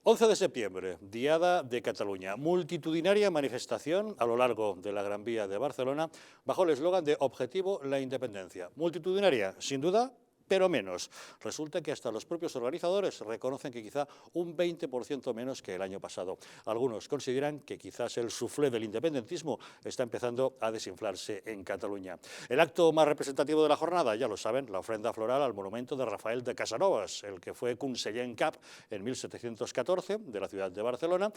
11 de septiembre, Diada de Cataluña, multitudinaria manifestación a lo largo de la Gran Vía de Barcelona bajo el eslogan de Objetivo la Independencia. Multitudinaria, sin duda, pero menos. Resulta que hasta los propios organizadores reconocen que quizá un 20% menos que el año pasado. Algunos consideran que quizás el suflé del independentismo está empezando a desinflarse en Cataluña. El acto más representativo de la jornada, ya lo saben, la ofrenda floral al monumento de Rafael de Casanovas, el que fue conseller en cap en 1714 de la ciudad de Barcelona,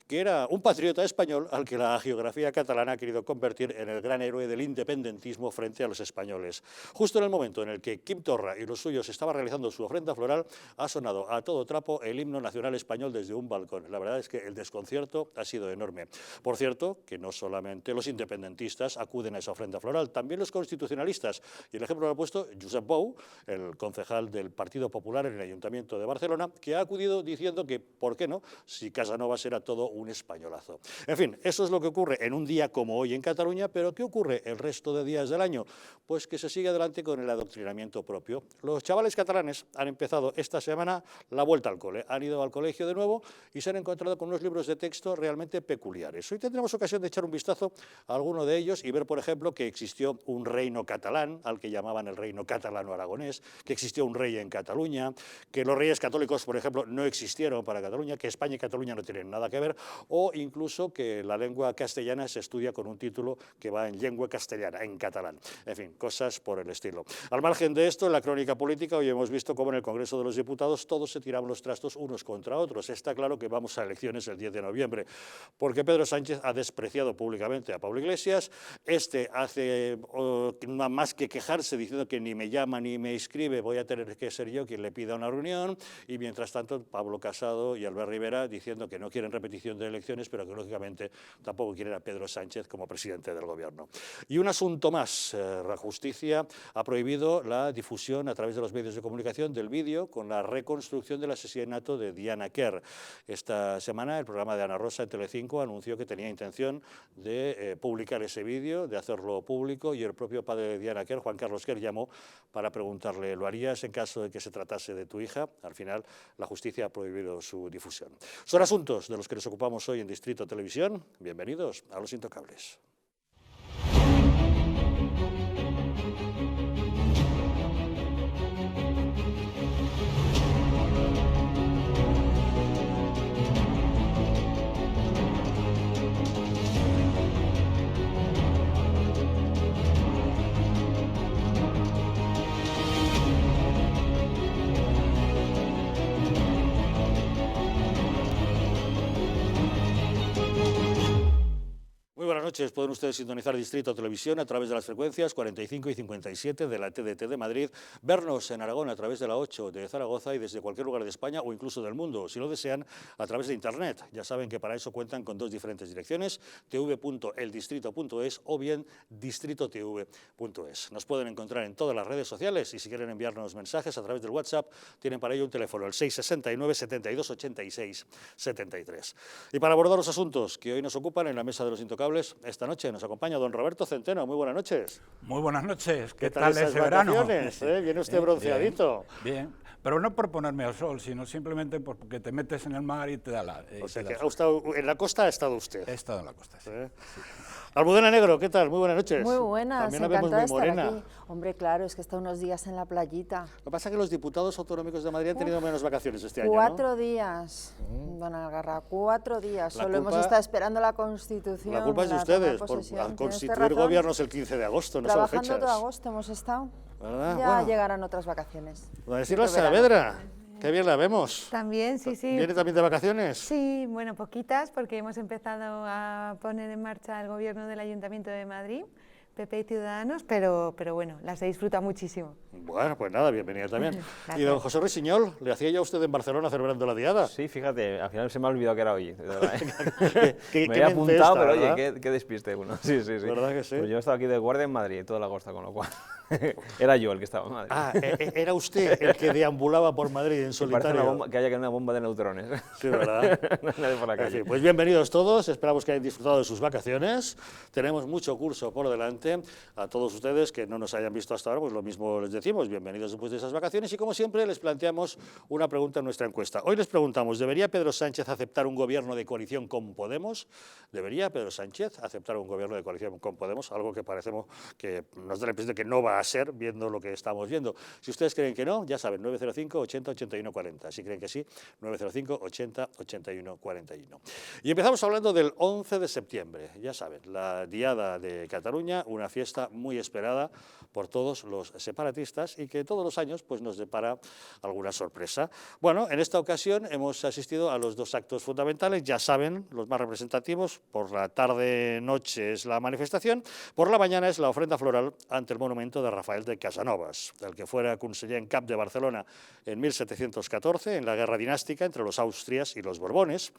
que era un patriota español al que la geografía catalana ha querido convertir en el gran héroe del independentismo frente a los españoles. Justo en el momento en el que Quim Torra y los suyos estaban realizando su ofrenda floral, ha sonado a todo trapo el himno nacional español desde un balcón. La verdad es que el desconcierto ha sido enorme. Por cierto, que no solamente los independentistas acuden a esa ofrenda floral, también los constitucionalistas. Y el ejemplo lo ha puesto Josep Bou, el concejal del Partido Popular en el Ayuntamiento de Barcelona, que ha acudido diciendo que, ¿por qué no?, si Casanovas era todo un españolazo. En fin, eso es lo que ocurre en un día como hoy en Cataluña, pero ¿qué ocurre el resto de días del año? Pues que se sigue adelante con el adoctrinamiento propio. Los chavales catalanes han empezado esta semana la vuelta al cole, han ido al colegio de nuevo y se han encontrado con unos libros de texto realmente peculiares. Hoy tendremos ocasión de echar un vistazo a alguno de ellos y ver, por ejemplo, que existió un reino catalán, al que llamaban el reino catalano-aragonés, que existió un rey en Cataluña, que los reyes católicos, por ejemplo, no existieron para Cataluña, que España y Cataluña no tienen nada que ver, o incluso que la lengua castellana se estudia con un título que va en lengua castellana, en catalán. En fin, cosas por el estilo. Al margen de esto, en la crónica política hoy hemos visto cómo en el Congreso de los Diputados todos se tiraban los trastos unos contra otros. Está claro que vamos a elecciones el 10 de noviembre, porque Pedro Sánchez ha despreciado públicamente a Pablo Iglesias. Este hace más que quejarse diciendo que ni me llama ni me escribe, voy a tener que ser yo quien le pida una reunión, y mientras tanto Pablo Casado y Albert Rivera diciendo que no quieren repetición de elecciones, pero que lógicamente tampoco quieren a Pedro Sánchez como presidente del gobierno. Y un asunto más, la justicia ha prohibido la difusión a través de los medios de comunicación del vídeo con la reconstrucción del asesinato de Diana Quer. Esta semana el programa de Ana Rosa en Telecinco anunció que tenía intención de publicar ese vídeo, de hacerlo público, y el propio padre de Diana Quer, Juan Carlos Quer, llamó para preguntarle, ¿lo harías en caso de que se tratase de tu hija? Al final la justicia ha prohibido su difusión. Son asuntos de los que nos ocupamos hoy en Distrito Televisión. Bienvenidos a Los Intocables. Buenas noches, pueden ustedes sintonizar Distrito Televisión a través de las frecuencias 45 y 57 de la TDT de Madrid, vernos en Aragón a través de la 8 de Zaragoza y desde cualquier lugar de España o incluso del mundo, si lo desean, a través de Internet. Ya saben que para eso cuentan con dos diferentes direcciones, tv.eldistrito.es o bien distritotv.es. Nos pueden encontrar en todas las redes sociales y si quieren enviarnos mensajes a través del WhatsApp, tienen para ello un teléfono, el 669 72 86 73. Y para abordar los asuntos que hoy nos ocupan en la mesa de los Intocables, esta noche nos acompaña don Roberto Centeno. Muy buenas noches. Muy buenas noches. ¿Qué tal ese verano? ¿Viene usted bronceadito? Bien, pero no por ponerme al sol, sino simplemente porque te metes en el mar y te da la... O sea que en la costa ha estado usted. He estado en la costa, sí. Sí. Almudena Negro, ¿qué tal? Muy buenas noches. Muy buenas, también la vemos muy morena. Aquí. Hombre, claro, es que está unos días en la playita. Lo que pasa es que los diputados autonómicos de Madrid han tenido menos vacaciones este año, 4 días, don Algarra, 4 días. Solo hemos estado esperando la Constitución. La culpa es de ustedes, al constituir gobiernos el 15 de agosto, no son fechas. Trabajando todo agosto hemos estado. ¿Verdad? Ya llegarán otras vacaciones. A decirlo a Saavedra. Qué bien la vemos. También, sí, sí. ¿Viene también de vacaciones? Sí, bueno, poquitas, porque hemos empezado a poner en marcha el gobierno del Ayuntamiento de Madrid, PP y Ciudadanos, pero bueno, las se disfruta muchísimo. Bueno, pues nada, bienvenida también. Y don José Ruiz Siñol, ¿le hacía ya usted en Barcelona celebrando la Diada? Sí, fíjate, al final se me ha olvidado que era hoy. Me había apuntado, pero oye, qué despiste uno. Sí, sí, sí. ¿Verdad que sí? Pues yo he estado aquí de guardia en Madrid toda la agosta, con lo cual era yo el que estaba en Madrid. Ah, era usted el que deambulaba por Madrid en solitario. Parece que haya una bomba de neutrones. Sí, ¿verdad? Nadie por la calle. Pues bienvenidos todos, esperamos que hayan disfrutado de sus vacaciones. Tenemos mucho curso por delante evidentemente. A todos ustedes que no nos hayan visto hasta ahora, pues lo mismo les decimos, bienvenidos después de esas vacaciones, y como siempre les planteamos una pregunta en nuestra encuesta. Hoy les preguntamos, ¿debería Pedro Sánchez aceptar un gobierno de coalición con Podemos? ¿Debería Pedro Sánchez aceptar un gobierno de coalición con Podemos? Algo que parecemos que nos da la impresión de que no va a ser, viendo lo que estamos viendo. Si ustedes creen que no, ya saben, 905 80 81 40. Si creen que sí, 905 80 81 41. Y empezamos hablando del 11 de septiembre. Ya saben, la Diada de Cataluña, una fiesta muy esperada por todos los separatistas y que todos los años pues, nos depara alguna sorpresa. Bueno, en esta ocasión hemos asistido a los dos actos fundamentales, ya saben, los más representativos. Por la tarde-noche es la manifestación, por la mañana es la ofrenda floral ante el monumento de Rafael de Casanovas, el que fuera conseller en cap de Barcelona en 1714, en la guerra dinástica entre los Austrias y los Borbones.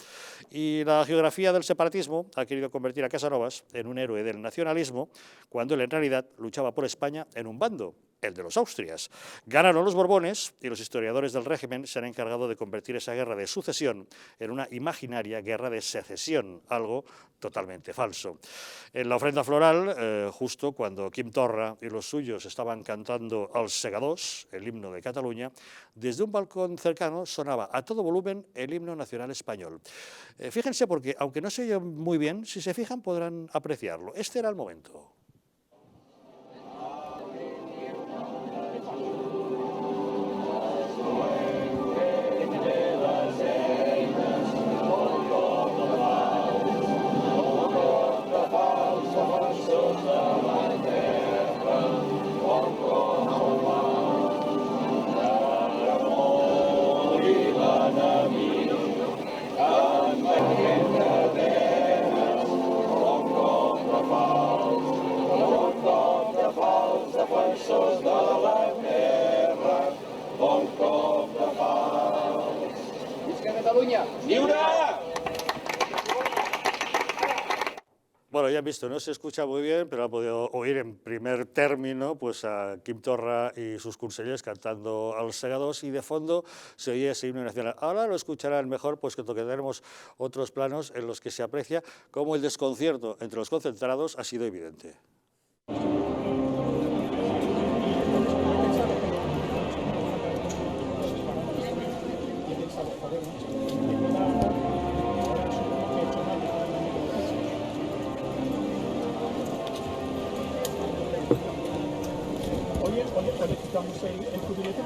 Y la geografía del separatismo ha querido convertir a Casanovas en un héroe del nacionalismo, cuando él en realidad luchaba por España en un bando, el de los Austrias. Ganaron los Borbones y los historiadores del régimen se han encargado de convertir esa guerra de sucesión en una imaginaria guerra de secesión, algo totalmente falso. En la ofrenda floral, justo cuando Quim Torra y los suyos estaban cantando Els Segadors, el himno de Cataluña, desde un balcón cercano sonaba a todo volumen el himno nacional español. Fíjense porque, aunque no se oye muy bien, si se fijan podrán apreciarlo. Este era el momento. Bueno, ya han visto, no se escucha muy bien, pero han podido oír en primer término pues, a Quim Torra y sus consellers cantando Els Segadors y de fondo se oye ese himno nacional. Ahora lo escucharán mejor, pues que tenemos otros planos en los que se aprecia cómo el desconcierto entre los concentrados ha sido evidente. Oye, quitamos el cubillete.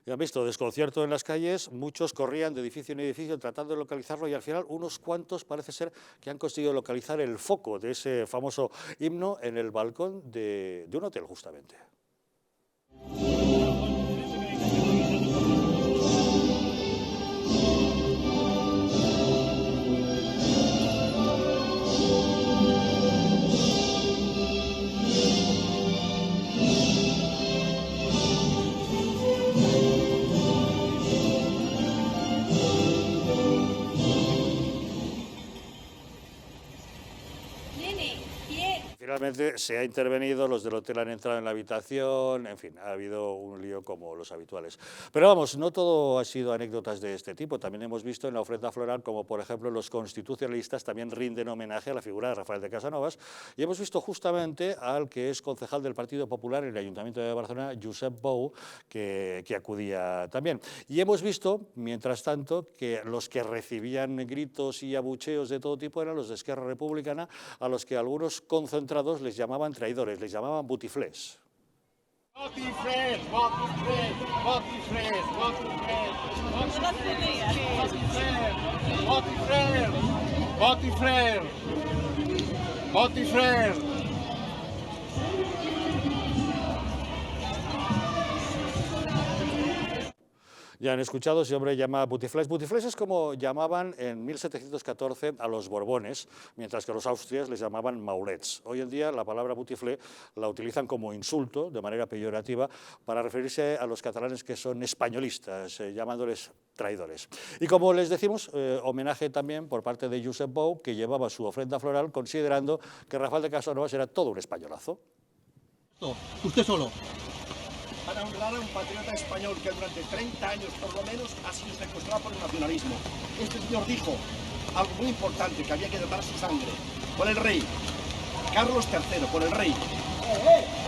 Ya han visto, desconcierto en las calles, muchos corrían de edificio en edificio tratando de localizarlo y al final unos cuantos parece ser que han conseguido localizar el foco de ese famoso himno en el balcón de un hotel justamente. Finalmente se ha intervenido, los del hotel han entrado en la habitación, en fin, ha habido un lío como los habituales. Pero vamos, no todo ha sido anécdotas de este tipo, también hemos visto en la ofrenda floral como por ejemplo los constitucionalistas también rinden homenaje a la figura de Rafael de Casanovas y hemos visto justamente al que es concejal del Partido Popular en el Ayuntamiento de Barcelona, Josep Bou, que acudía también. Y hemos visto, mientras tanto, que los que recibían gritos y abucheos de todo tipo eran los de Esquerra Republicana, a los que algunos concentrados les llamaban traidores, les llamaban butiflés. Botiflers, botiflers, botiflers, botiflers, botiflers, botiflers, botiflers. Ya han escuchado, ese hombre llama butiflés. Butiflés es como llamaban en 1714 a los Borbones, mientras que los Austrias les llamaban maulets. Hoy en día la palabra butiflé la utilizan como insulto, de manera peyorativa, para referirse a los catalanes que son españolistas, llamándoles traidores. Y como les decimos, homenaje también por parte de Josep Bou, que llevaba su ofrenda floral considerando que Rafael de Casanovas era todo un españolazo. Usted solo. para honrar a un patriota español que durante 30 años por lo menos ha sido secuestrado por el nacionalismo. Este señor dijo algo muy importante, que había que donar su sangre por el rey Carlos III, por el rey,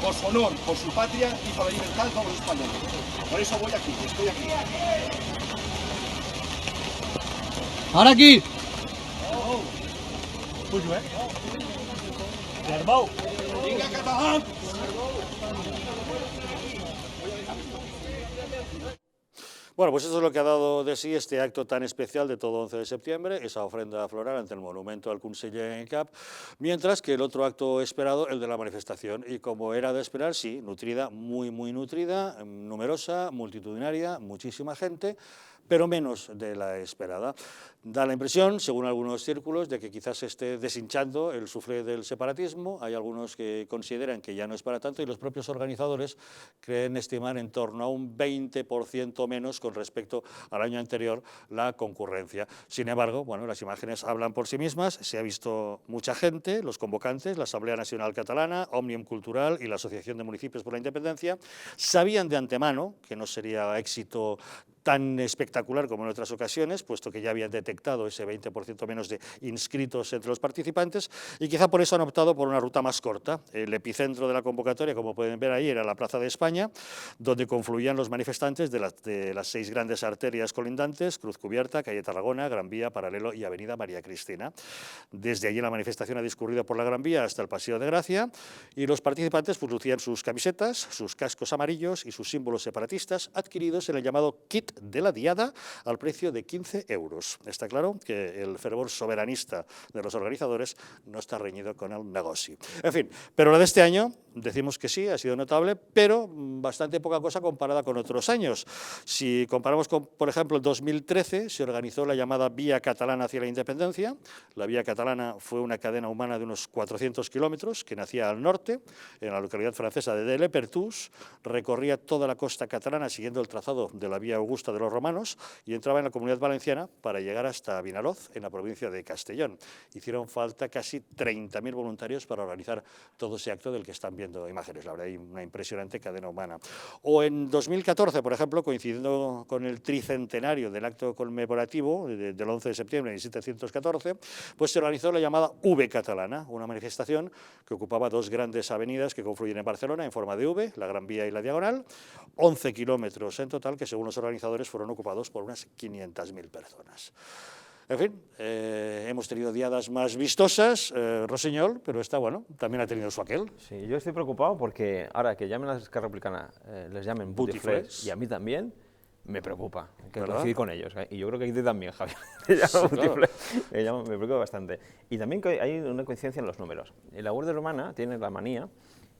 por su honor, por su patria y por la libertad de todos los españoles. Por eso voy aquí, estoy aquí. Ahora aquí. Venga, catalán. Bueno, pues eso es lo que ha dado de sí este acto tan especial de todo 11 de septiembre, esa ofrenda floral ante el monumento al Conseller en Cap, mientras que el otro acto esperado, el de la manifestación, y como era de esperar, sí, nutrida, muy nutrida, numerosa, multitudinaria, muchísima gente, pero menos de la esperada. Da la impresión, según algunos círculos, de que quizás se esté deshinchando el suflé del separatismo. Hay algunos que consideran que ya no es para tanto y los propios organizadores creen estimar en torno a un 20% menos con respecto al año anterior la concurrencia. Sin embargo, bueno, las imágenes hablan por sí mismas, se ha visto mucha gente, los convocantes, la Asamblea Nacional Catalana, Òmnium Cultural y la Asociación de Municipios por la Independencia, sabían de antemano que no sería éxito tan espectacular como en otras ocasiones, puesto que ya habían detectado ese 20% menos de inscritos entre los participantes, y quizá por eso han optado por una ruta más corta. El epicentro de la convocatoria, como pueden ver ahí, era la Plaza de España, donde confluían los manifestantes de las 6 grandes arterias colindantes: Cruz Cubierta, Calle Tarragona, Gran Vía, Paralelo y Avenida María Cristina. Desde allí la manifestación ha discurrido por la Gran Vía hasta el Paseo de Gracia, y los participantes pues lucían sus camisetas, sus cascos amarillos y sus símbolos separatistas adquiridos en el llamado kit de la Diada al precio de 15 euros. Está claro que el fervor soberanista de los organizadores no está reñido con el negocio. En fin, pero la de este año, decimos que sí, ha sido notable, pero bastante poca cosa comparada con otros años. Si comparamos con, por ejemplo, el 2013, se organizó la llamada Vía Catalana hacia la Independencia. La Vía Catalana fue una cadena humana de unos 400 kilómetros que nacía al norte, en la localidad francesa de Delepertús, recorría toda la costa catalana siguiendo el trazado de la Vía Augusta de los romanos y entraba en la Comunidad Valenciana para llegar hasta Vinalòs, en la provincia de Castellón. Hicieron falta casi 30.000 voluntarios para organizar todo ese acto del que están viendo imágenes. La verdad, hay una impresionante cadena humana. O en 2014, por ejemplo, coincidiendo con el tricentenario del acto conmemorativo del 11 de septiembre de 1714, pues se organizó la llamada V Catalana, una manifestación que ocupaba 2 grandes avenidas que confluyen en Barcelona en forma de V, la Gran Vía y la Diagonal, 11 kilómetros en total, que según los organizadores fueron ocupados por unas 500.000 personas. En fin, hemos tenido diadas más vistosas, Rossinyol, pero esta, bueno, también ha tenido su aquel. Sí, yo estoy preocupado porque ahora que llamen a la Esquerra Republicana, les llamen putiflers, y a mí también, me preocupa que coincidir con ellos. Y yo creo que a ti también, Javier. Me preocupa bastante. Y también que hay una coincidencia en los números. La Guardia Romana tiene la manía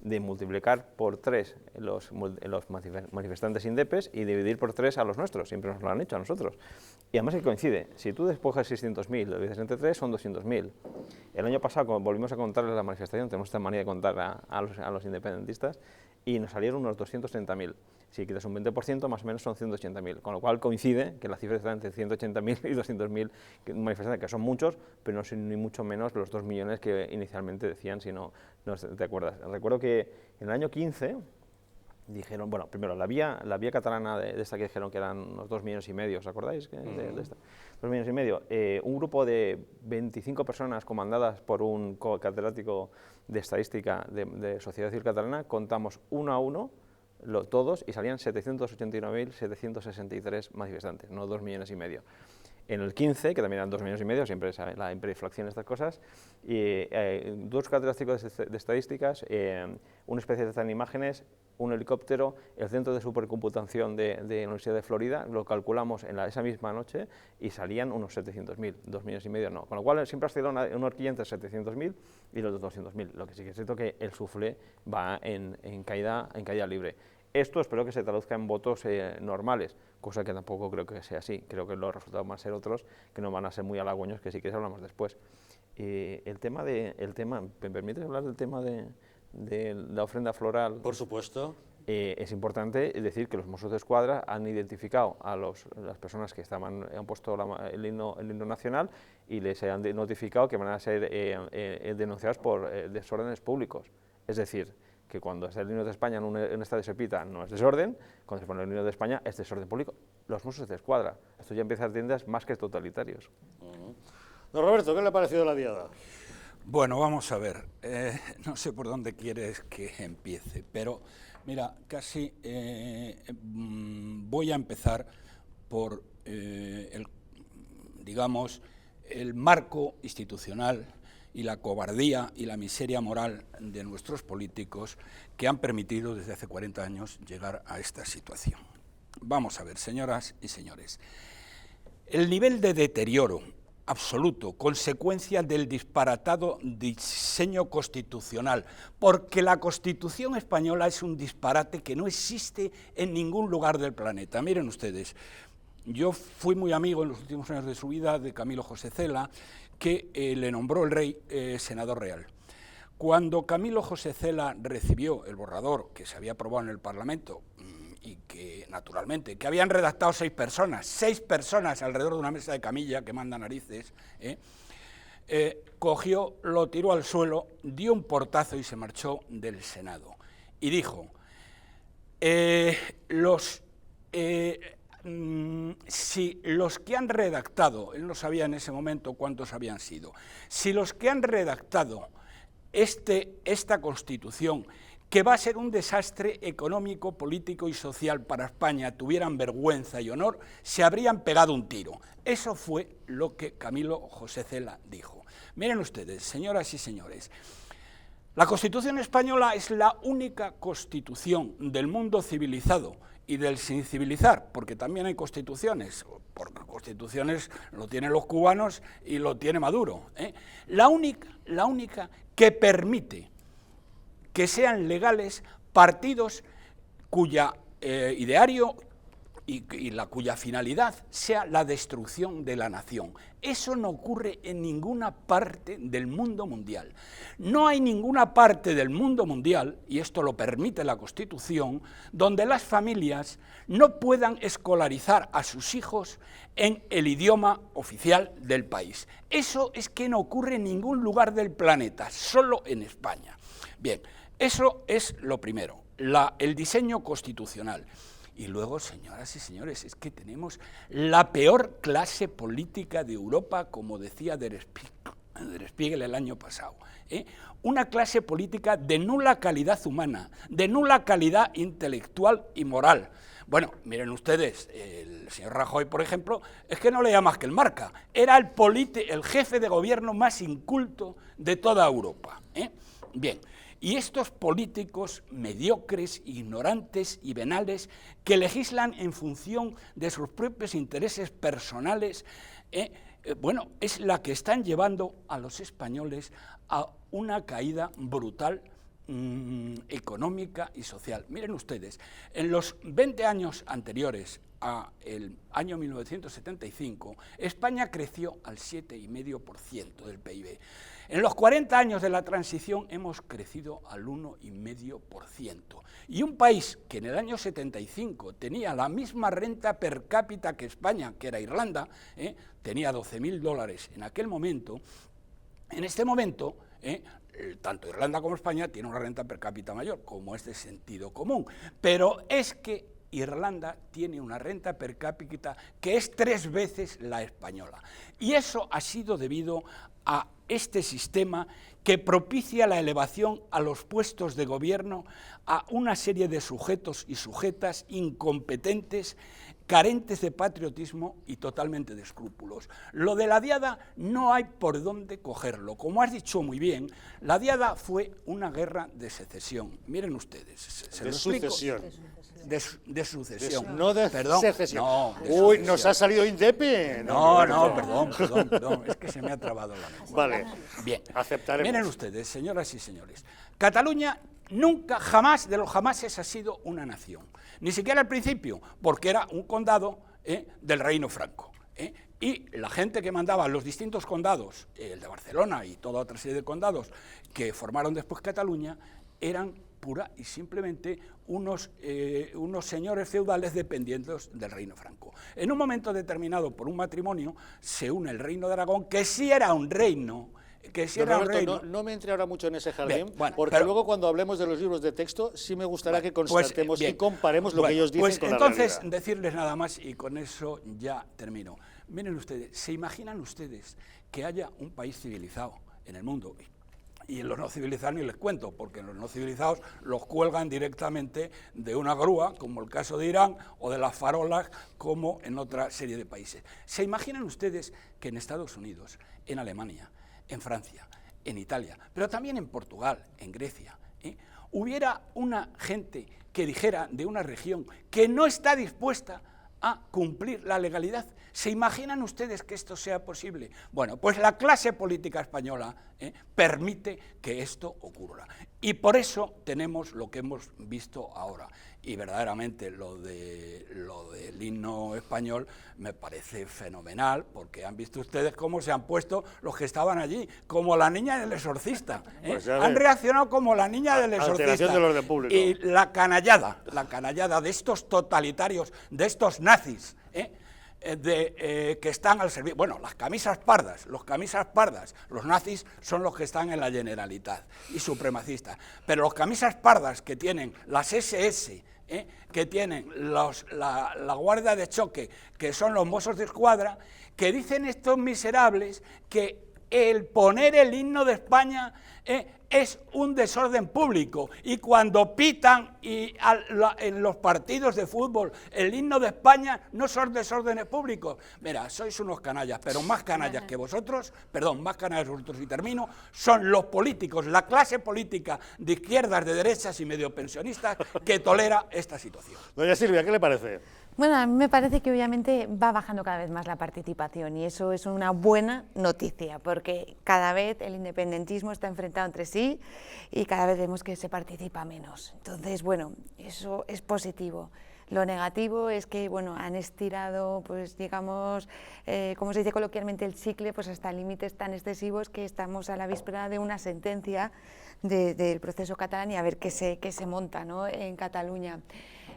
de multiplicar por 3 los manifestantes indepes y dividir por 3 a los nuestros, siempre nos lo han hecho a nosotros. Y además que coincide, si tú despojas 600.000, lo divides entre 3, son 200.000. El año pasado, cuando volvimos a contarles la manifestación, tenemos esta manía de contar a los independentistas, y nos salieron unos 230.000. Si quitas un 20%, más o menos son 180.000, con lo cual coincide que la cifra está entre 180.000 y 200.000 manifestantes, que son muchos, pero no son ni mucho menos los 2 millones que inicialmente decían, si no te acuerdas. Recuerdo que en el año 15 dijeron, bueno, primero la vía catalana de esta que dijeron que eran unos 2,5 millones, ¿os acordáis? De esta? 2,5 millones. Un grupo de 25 personas comandadas por un catedrático de estadística de Sociedad Civil Catalana, contamos uno a uno todos y salían 789.763 manifestantes, no 2,5 millones. En el 15, que también eran 2,5 millones, siempre la hiperinflación, estas cosas, y 2 catedráticos de estadísticas, un especialista en imágenes, un helicóptero, el centro de supercomputación de la Universidad de Florida, lo calculamos en esa misma noche y salían unos 700.000, 2,5 millones no. Con lo cual siempre ha sido una horquilla entre 700.000 y los 200.000. Lo que sí que es cierto que el suflé va en caída libre. Esto espero que se traduzca en votos normales, cosa que tampoco creo que sea así. Creo que los resultados van a ser otros, que no van a ser muy halagüeños, que si quieres hablamos después. ¿Me permites hablar del tema de la ofrenda floral? Por supuesto. Es importante decir que los Mossos d'Esquadra han identificado a las personas que han puesto el himno nacional y les han notificado que van a ser denunciados por desórdenes públicos. Es decir, que cuando está el himno de España en un estadio se pita no es desorden, cuando se pone el himno de España es desorden público. Los Mossos de Escuadra. Esto ya empieza a tiendas más que totalitarios. Don Roberto, ¿qué le ha parecido la diada? Bueno, vamos a ver. No sé por dónde quieres que empiece, pero mira, casi voy a empezar por digamos, el marco institucional y la cobardía y la miseria moral de nuestros políticos que han permitido desde hace 40 años llegar a esta situación. Vamos a ver, señoras y señores, el nivel de deterioro absoluto, consecuencia del disparatado diseño constitucional, porque la Constitución española es un disparate que no existe en ningún lugar del planeta. Miren ustedes, yo fui muy amigo en los últimos años de su vida de Camilo José Cela, que le nombró el rey senador real. Cuando Camilo José Cela recibió el borrador que se había aprobado en el Parlamento y que, naturalmente, que habían redactado 6 personas alrededor de una mesa de camilla que manda narices, cogió, lo tiró al suelo, dio un portazo y se marchó del Senado. Y dijo, si los que han redactado, él no sabía en ese momento cuántos habían sido, si los que han redactado esta Constitución, que va a ser un desastre económico, político y social para España, tuvieran vergüenza y honor, se habrían pegado un tiro. Eso fue lo que Camilo José Cela dijo. Miren ustedes, señoras y señores, la Constitución española es la única constitución del mundo civilizado y del sin civilizar, porque también hay constituciones, porque constituciones lo tienen los cubanos y lo tiene Maduro, la única que permite que sean legales partidos cuya ideario y cuya finalidad sea la destrucción de la nación. Eso no ocurre en ninguna parte del mundo mundial. No hay ninguna parte del mundo mundial, y esto lo permite la Constitución, donde las familias no puedan escolarizar a sus hijos en el idioma oficial del país. Eso es que no ocurre en ningún lugar del planeta, solo en España. Bien, eso es lo primero, el diseño constitucional. Y luego, señoras y señores, es que tenemos la peor clase política de Europa, como decía Der Spiegel el año pasado. Una clase política de nula calidad humana, de nula calidad intelectual y moral. Bueno, miren ustedes, el señor Rajoy, por ejemplo, es que no leía más que el Marca. Era el jefe de gobierno más inculto de toda Europa. Bien. Y estos políticos mediocres, ignorantes y venales que legislan en función de sus propios intereses personales, bueno, es la que están llevando a los españoles a una caída brutal económica y social. Miren ustedes, en los 20 años anteriores al año 1975, España creció al 7,5% del PIB. En los 40 años de la transición hemos crecido al 1,5%. Y un país que en el año 75 tenía la misma renta per cápita que España, que era Irlanda, tenía $12.000 en aquel momento, en este momento, tanto Irlanda como España tienen una renta per cápita mayor, como es de sentido común. Pero es que Irlanda tiene una renta per cápita que es 3 veces la española. Y eso ha sido debido a este sistema que propicia la elevación a los puestos de gobierno a una serie de sujetos y sujetas incompetentes, carentes de patriotismo y totalmente de escrúpulos. Lo de la diada no hay por dónde cogerlo. Como has dicho muy bien, la diada fue una guerra de secesión. Miren ustedes. De sucesión. De sucesión. No de secesión. No, de Uy, sucesión. nos ha salido Indepe. Perdón, es que se me ha trabado la lengua. Vale, bien, aceptaremos. Miren ustedes, señoras y señores, Cataluña nunca, jamás, de los jamases ha sido una nación, ni siquiera al principio, porque era un condado del Reino Franco. Y la gente que mandaba los distintos condados, el de Barcelona y toda otra serie de condados que formaron después Cataluña, eran pura y simplemente unos señores feudales dependientes del Reino Franco. En un momento determinado, por un matrimonio, se une el Reino de Aragón, que sí era un reino que si era un Roberto, reino... no me entre ahora mucho en ese jardín, Bien, bueno, porque luego cuando hablemos de los libros de texto sí me gustaría que constatemos y comparemos lo que ellos dicen con la realidad. Entonces, decirles nada más y con eso ya termino. Miren ustedes, ¿se imaginan ustedes que haya un país civilizado en el mundo? Y en los no civilizados ni les cuento, porque en los no civilizados los cuelgan directamente de una grúa, como el caso de Irán, o de las farolas, como en otra serie de países. ¿Se imaginan ustedes que en Estados Unidos, en Alemania, en Francia, en Italia, pero también en Portugal, en Grecia, hubiera una gente que dijera de una región que no está dispuesta a cumplir la legalidad? ¿Se imaginan ustedes que esto sea posible? Bueno, pues la clase política española permite que esto ocurra. Y por eso tenemos lo que hemos visto ahora. Y verdaderamente lo del himno español me parece fenomenal, porque han visto ustedes cómo se han puesto los que estaban allí, como la niña del exorcista. Pues han reaccionado como la niña del exorcista. Del orden público. Y la canallada de estos totalitarios, de estos nazis, que están al servicio. Bueno, las camisas pardas, los nazis son los que están en la Generalitat y supremacistas, pero los camisas pardas que tienen las SS, que tienen la Guardia de Choque, que son los Mossos de Escuadra, que dicen estos miserables que el poner el himno de España es un desorden público, y cuando pitan en los partidos de fútbol el himno de España no son desórdenes públicos. Mira, sois unos canallas, pero más canallas que vosotros, más canallas que vosotros, y termino, son los políticos, la clase política de izquierdas, de derechas y medio pensionistas que tolera esta situación. Doña Silvia, ¿qué le parece? Bueno, a mí me parece que obviamente va bajando cada vez más la participación, y eso es una buena noticia, porque cada vez el independentismo está enfrentado entre sí y cada vez vemos que se participa menos. Entonces, bueno, eso es positivo. Lo negativo es que, bueno, han estirado, pues digamos, como se dice coloquialmente, el chicle, pues hasta límites tan excesivos que estamos a la víspera de una sentencia del proceso catalán y a ver qué se monta, ¿no?, en Cataluña.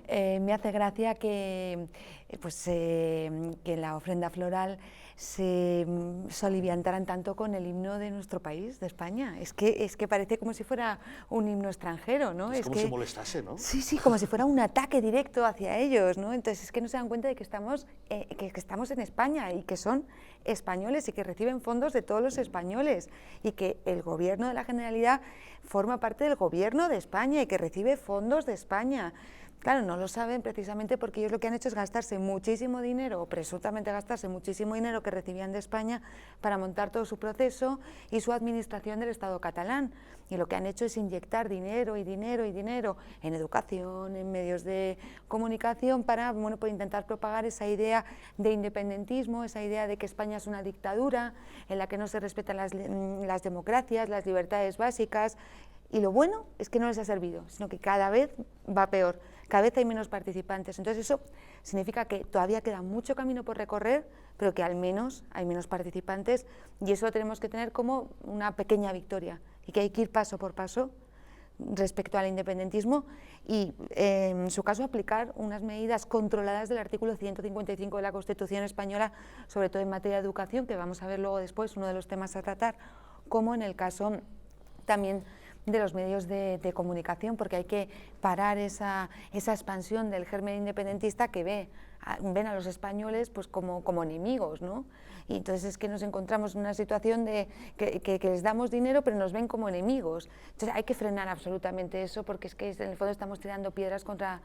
Me hace gracia que la ofrenda floral se soliviantaran tanto con el himno de nuestro país, de España. Es que parece como si fuera un himno extranjero, ¿no? Es como si molestase, ¿no? Sí, como si fuera un ataque directo hacia ellos, ¿no? Entonces es que no se dan cuenta de que estamos en España y que son españoles y que reciben fondos de todos los españoles, y que el gobierno de la Generalidad forma parte del gobierno de España y que recibe fondos de España. Claro, no lo saben precisamente porque ellos lo que han hecho es gastarse muchísimo dinero, o presuntamente gastarse muchísimo dinero que recibían de España para montar todo su proceso y su administración del Estado catalán. Y lo que han hecho es inyectar dinero y dinero y dinero en educación, en medios de comunicación, para pues intentar propagar esa idea de independentismo, esa idea de que España es una dictadura en la que no se respetan las democracias, las libertades básicas. Y lo bueno es que no les ha servido, sino que cada vez va peor, cada vez hay menos participantes. Entonces eso significa que todavía queda mucho camino por recorrer, pero que al menos hay menos participantes, y eso lo tenemos que tener como una pequeña victoria, y que hay que ir paso por paso respecto al independentismo y, en su caso, aplicar unas medidas controladas del artículo 155 de la Constitución española, sobre todo en materia de educación, que vamos a ver luego después, uno de los temas a tratar, como en el caso también de los medios de comunicación, porque hay que parar esa expansión del germen independentista que ven a los españoles pues como enemigos, ¿no? Y entonces es que nos encontramos en una situación de que les damos dinero pero nos ven como enemigos. Entonces hay que frenar absolutamente eso, porque es que en el fondo estamos tirando piedras contra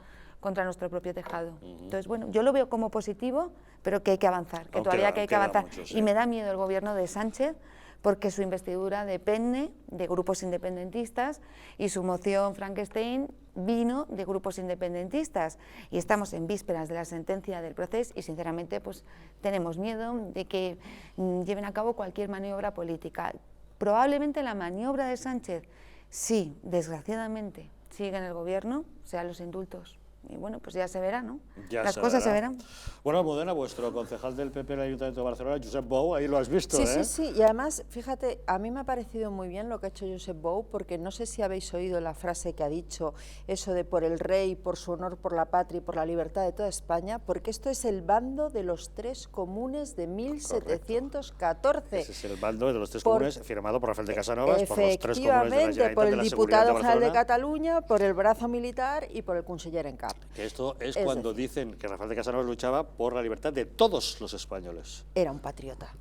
nuestro propio tejado. Entonces, bueno, yo lo veo como positivo, pero que hay que avanzar, que todavía hay que avanzar. Mucho, sí. Y me da miedo el gobierno de Sánchez, porque su investidura depende de grupos independentistas y su moción Frankenstein vino de grupos independentistas, y estamos en vísperas de la sentencia del proceso y sinceramente pues tenemos miedo de que lleven a cabo cualquier maniobra política. Probablemente la maniobra de Sánchez, sí, desgraciadamente, sigue en el gobierno, sean los indultos. Y bueno, pues ya se verá, ¿no? Ya Las se cosas se verá. verán. Bueno, Almudena, vuestro concejal del PP en el Ayuntamiento de Barcelona, Josep Bou, ahí lo has visto, Sí, ¿eh? sí, sí, y además, fíjate, a mí me ha parecido muy bien lo que ha hecho Josep Bou, porque no sé si habéis oído la frase que ha dicho, eso de por el rey, por su honor, por la patria y por la libertad de toda España, porque esto es el bando de los 3 comunes de 1714. Ese es el bando de los 3 Por- comunes, firmado por Rafael de Casanovas, por los 3 comunes de la Efectivamente, Generalitat por de el la Seguridad diputado general de Barcelona. Cataluña, por el brazo militar y por el conseller en cap. Que esto es Es cuando decir, dicen que Rafael de Casanovas luchaba por la libertad de todos los españoles. Era un patriota.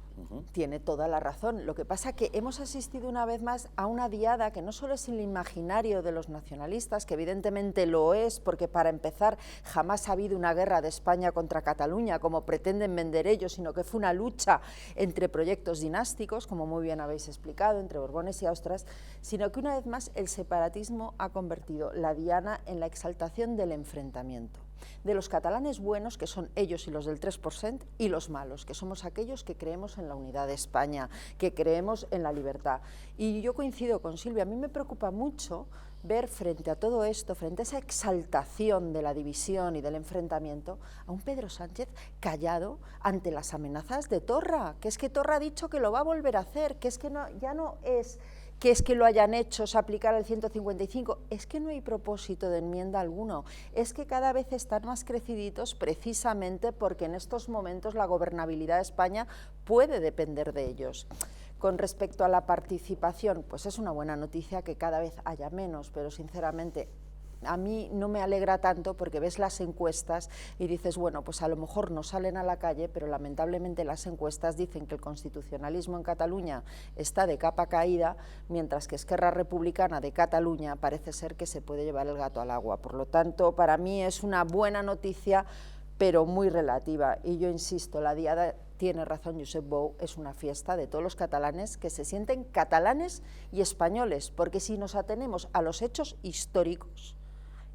Tiene toda la razón. Lo que pasa es que hemos asistido una vez más a una diada que no solo es el imaginario de los nacionalistas, que evidentemente lo es, porque para empezar jamás ha habido una guerra de España contra Cataluña, como pretenden vender ellos, sino que fue una lucha entre proyectos dinásticos, como muy bien habéis explicado, entre Borbones y Austras, sino que una vez más el separatismo ha convertido la diana en la exaltación del enfrentamiento. De los catalanes buenos, que son ellos y los del 3%, y los malos, que somos aquellos que creemos en la unidad de España, que creemos en la libertad. Y yo coincido con Silvia, a mí me preocupa mucho ver frente a todo esto, frente a esa exaltación de la división y del enfrentamiento, a un Pedro Sánchez callado ante las amenazas de Torra, que es que Torra ha dicho que lo va a volver a hacer, que es que no, ya no es que es que lo hayan hecho, se aplicara el 155, es que no hay propósito de enmienda alguno, es que cada vez están más creciditos precisamente porque en estos momentos la gobernabilidad de España puede depender de ellos. Con respecto a la participación, pues es una buena noticia que cada vez haya menos, pero sinceramente a mí no me alegra tanto porque ves las encuestas y dices, bueno, pues a lo mejor no salen a la calle, pero lamentablemente las encuestas dicen que el constitucionalismo en Cataluña está de capa caída, mientras que Esquerra Republicana de Cataluña parece ser que se puede llevar el gato al agua. Por lo tanto, para mí es una buena noticia, pero muy relativa. Y yo insisto, la diada, tiene razón Josep Bou, es una fiesta de todos los catalanes que se sienten catalanes y españoles, porque si nos atenemos a los hechos históricos,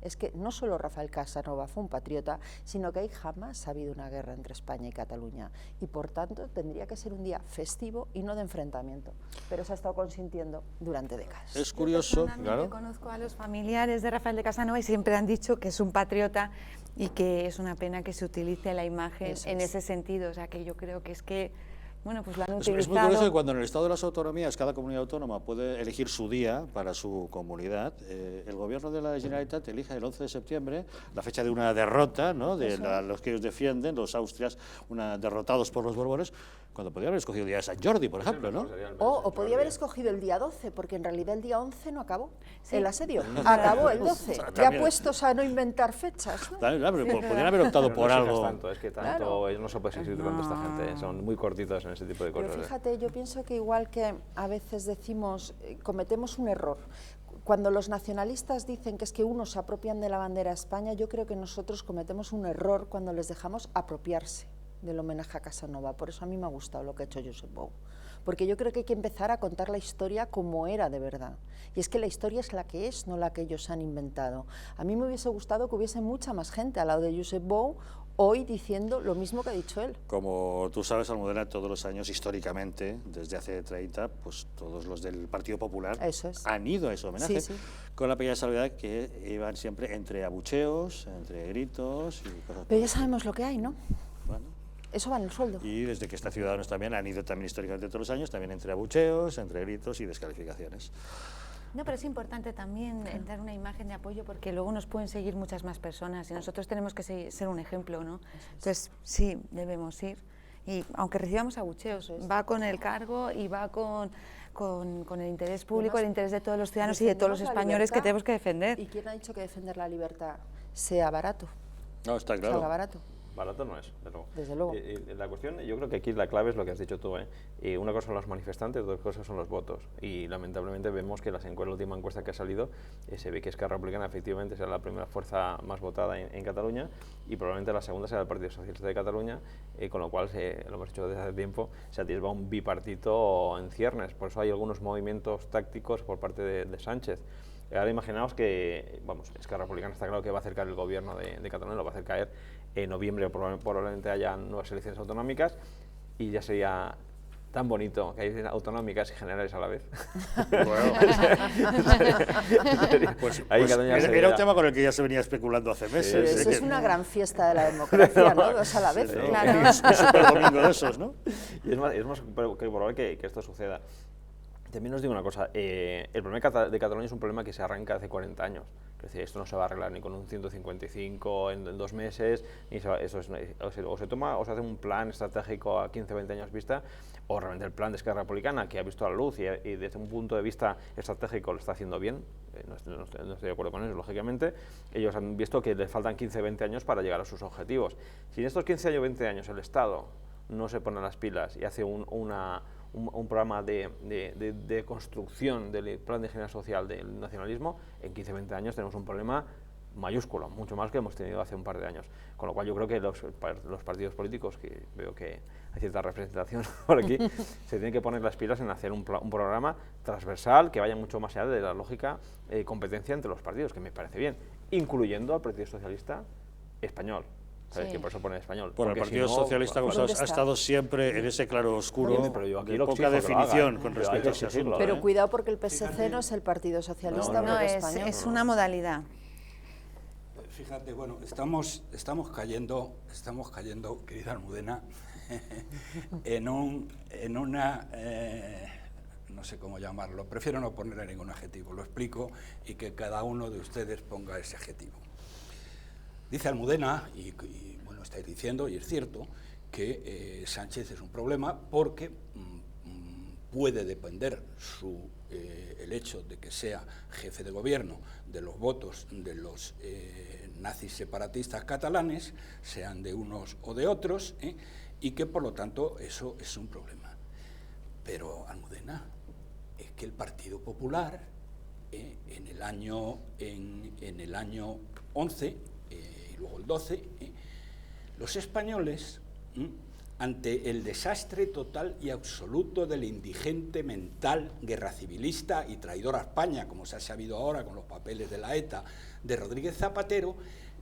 es que no solo Rafael Casanova fue un patriota, sino que ahí jamás ha habido una guerra entre España y Cataluña, y por tanto tendría que ser un día festivo y no de enfrentamiento, pero se ha estado consintiendo durante décadas. Es curioso, Yo claro. conozco a los familiares de Rafael de Casanova y siempre han dicho que es un patriota y que es una pena que se utilice la imagen en ese sentido, o sea que yo creo que es que, bueno, pues lo han utilizado. Es muy curioso que cuando en el Estado de las Autonomías cada comunidad autónoma puede elegir su día para su comunidad, el gobierno de la Generalitat elige el 11 de septiembre, la fecha de una derrota, ¿no?, de los que ellos defienden, los austrias, derrotados por los Borbones, cuando podría haber escogido el día de San Jordi, por ejemplo, ¿no? O podía haber escogido el día 12, porque en realidad el día 11 no acabó, el asedio, acabó el 12, ya También. puestos a no inventar fechas, ¿no? Claro, pero podrían haber optado Pero por no exijas algo. tanto, es que tanto Claro. ellos no se puede exigir con esta gente, son muy cortitos en ese tipo de Pero cosas. fíjate, yo pienso que igual que a veces decimos, cometemos un error. Cuando los nacionalistas dicen que es que unos se apropian de la bandera de España, yo creo que nosotros cometemos un error cuando les dejamos apropiarse del homenaje a Casanova. Por eso a mí me ha gustado lo que ha hecho Josep Bou, porque yo creo que hay que empezar a contar la historia como era de verdad. Y es que la historia es la que es, no la que ellos han inventado. A mí me hubiese gustado que hubiese mucha más gente al lado de Josep Bou hoy diciendo lo mismo que ha dicho él. Como tú sabes, Almudena, todos los años, históricamente, desde hace 30, pues todos los del Partido Popular Eso es. han ido a ese homenaje, Sí, sí. con la pequeña salvedad que iban siempre entre abucheos, entre gritos y cosas Pero ya por el sabemos lo que hay, ¿no? estilo. Bueno, Eso va en el sueldo. y desde que está Ciudadanos también han ido también históricamente todos los años, también entre abucheos, entre gritos y descalificaciones. No, pero es importante también dar una imagen de apoyo porque luego nos pueden seguir muchas más personas y nosotros tenemos que ser un ejemplo, ¿no? Entonces, sí, debemos ir. Y aunque recibamos abucheos, va con el cargo y va con el interés público, el interés de todos los ciudadanos y de todos los Defendemos la españoles que libertad. tenemos que defender. ¿Y quién ha dicho que defender la libertad sea barato? No, está Salga claro. barato. Barato no es, de luego. Desde luego. La cuestión, yo creo que aquí la clave es lo que has dicho tú. Una cosa son los manifestantes, dos cosas son los votos. Y lamentablemente vemos que la última encuesta que ha salido se ve que Esquerra Republicana efectivamente será la primera fuerza más votada en Cataluña y probablemente la segunda será el Partido Socialista de Cataluña, con lo cual, lo hemos dicho desde hace tiempo, se atisba un bipartito en ciernes. Por eso hay algunos movimientos tácticos por parte de Sánchez. Ahora imaginaos que, vamos, Esquerra Republicana está claro que va a acercar el gobierno de Cataluña, lo va a hacer caer. En noviembre probablemente haya nuevas elecciones autonómicas y ya sería tan bonito, que hay autonómicas y generales a la vez. Pues Ahí Cataluña era un tema con el que ya se venía especulando hace meses. Eso es una gran fiesta de la democracia, ¿no? Dos a la vez. Sí. Claro. Un super domingo de esos, ¿no? Y es más que probable que esto suceda. También os digo una cosa, el problema de Cataluña es un problema que se arranca hace 40 años. Es decir, esto no se va a arreglar ni con un 155 en 2 meses, ni eso es, o se toma o se hace un plan estratégico a 15 o 20 años vista, o realmente el plan de Esquerra Republicana, que ha visto la luz y desde un punto de vista estratégico lo está haciendo bien, no estoy de acuerdo con eso, lógicamente. Ellos han visto que les faltan 15 o 20 años para llegar a sus objetivos. Si en estos 15 o 20 años el Estado no se pone las pilas y hace un programa de construcción del plan de ingeniería social del nacionalismo, en 15 o 20 años tenemos un problema mayúsculo, mucho más que hemos tenido hace un par de años. Con lo cual yo creo que los partidos políticos, que veo que hay cierta representación por aquí, se tienen que poner las pilas en hacer un programa transversal que vaya mucho más allá de la lógica competencia entre los partidos, que me parece bien, incluyendo al Partido Socialista español. ¿Sabes? Sí. Que por eso pone español. Bueno, el Partido Socialista ha estado siempre en ese claro oscuro, pero yo aquí de lo poca exijo que lo definición hagan, con pero hay respecto que a ese exigirlo, asunto. Pero cuidado porque el PSC no es el Partido Socialista No, Obrero es Español. una modalidad. Fíjate, bueno, estamos cayendo, querida Almudena, en una, no sé cómo llamarlo, prefiero no ponerle ningún adjetivo, lo explico y que cada uno de ustedes ponga ese adjetivo. Dice Almudena, y bueno, estáis diciendo, y es cierto, que Sánchez es un problema porque puede depender el hecho de que sea jefe de gobierno de los votos de los nazis separatistas catalanes, sean de unos o de otros, y que por lo tanto eso es un problema. Pero, Almudena, es que el Partido Popular en el año 11 y luego el 12, los españoles, ante el desastre total y absoluto del indigente mental, guerra civilista y traidor a España, como se ha sabido ahora con los papeles de la ETA de Rodríguez Zapatero,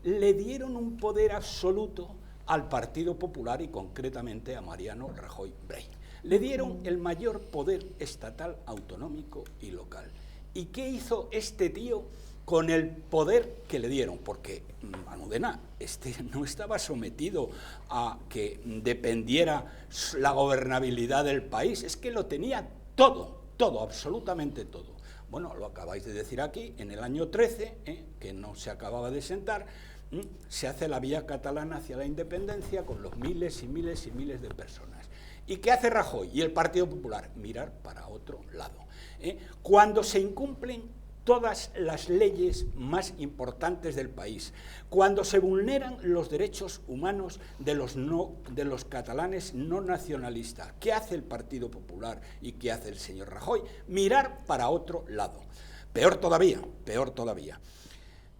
le dieron un poder absoluto al Partido Popular y concretamente a Mariano Rajoy Brey. Le dieron el mayor poder estatal, autonómico y local. ¿Y qué hizo este tío con el poder que le dieron? Porque, Almudena, no estaba sometido a que dependiera la gobernabilidad del país, es que lo tenía todo, absolutamente todo. Bueno, lo acabáis de decir aquí, en el año 13, que no se acababa de sentar, se hace la vía catalana hacia la independencia con los miles y miles y miles de personas. ¿Y qué hace Rajoy y el Partido Popular? Mirar para otro lado. Cuando se incumplen todas las leyes más importantes del país, cuando se vulneran los derechos humanos de los catalanes no nacionalistas, ¿qué hace el Partido Popular y qué hace el señor Rajoy? Mirar para otro lado. Peor todavía,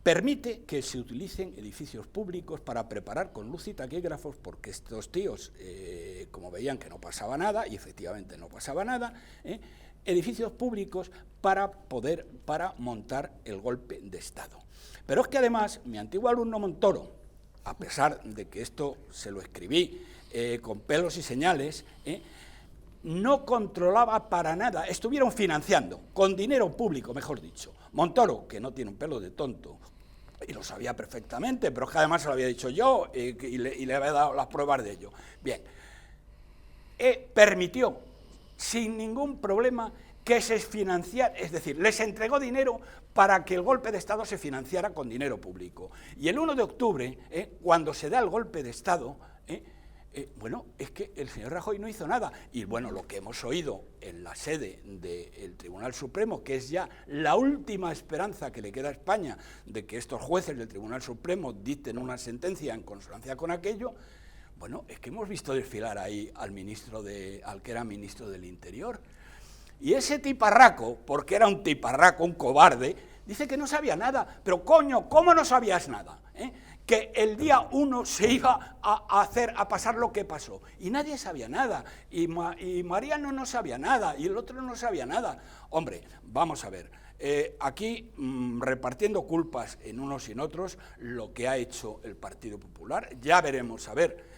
permite que se utilicen edificios públicos para preparar con luz y taquígrafos, porque estos tíos, como veían que no pasaba nada, y efectivamente no pasaba nada, edificios públicos para montar el golpe de Estado. Pero es que además, mi antiguo alumno Montoro, a pesar de que esto se lo escribí con pelos y señales, no controlaba para nada, estuvieron financiando, con dinero público, mejor dicho. Montoro, que no tiene un pelo de tonto, y lo sabía perfectamente, pero es que además se lo había dicho yo y le había dado las pruebas de ello. Bien, permitió sin ningún problema que se financiara, es decir, les entregó dinero para que el golpe de Estado se financiara con dinero público. Y el 1 de octubre, cuando se da el golpe de Estado, bueno, es que el señor Rajoy no hizo nada. Y bueno, lo que hemos oído en la sede del Tribunal Supremo, que es ya la última esperanza que le queda a España de que estos jueces del Tribunal Supremo dicten una sentencia en consonancia con aquello, bueno, es que hemos visto desfilar ahí al que era ministro del Interior. Y ese tiparraco, porque era un tiparraco, un cobarde, dice que no sabía nada. Pero coño, ¿cómo no sabías nada? Que el día 1 se iba a pasar lo que pasó. Y nadie sabía nada. Y Mariano no sabía nada. Y el otro no sabía nada. Hombre, vamos a ver. Aquí, repartiendo culpas en unos y en otros, lo que ha hecho el Partido Popular, ya veremos a ver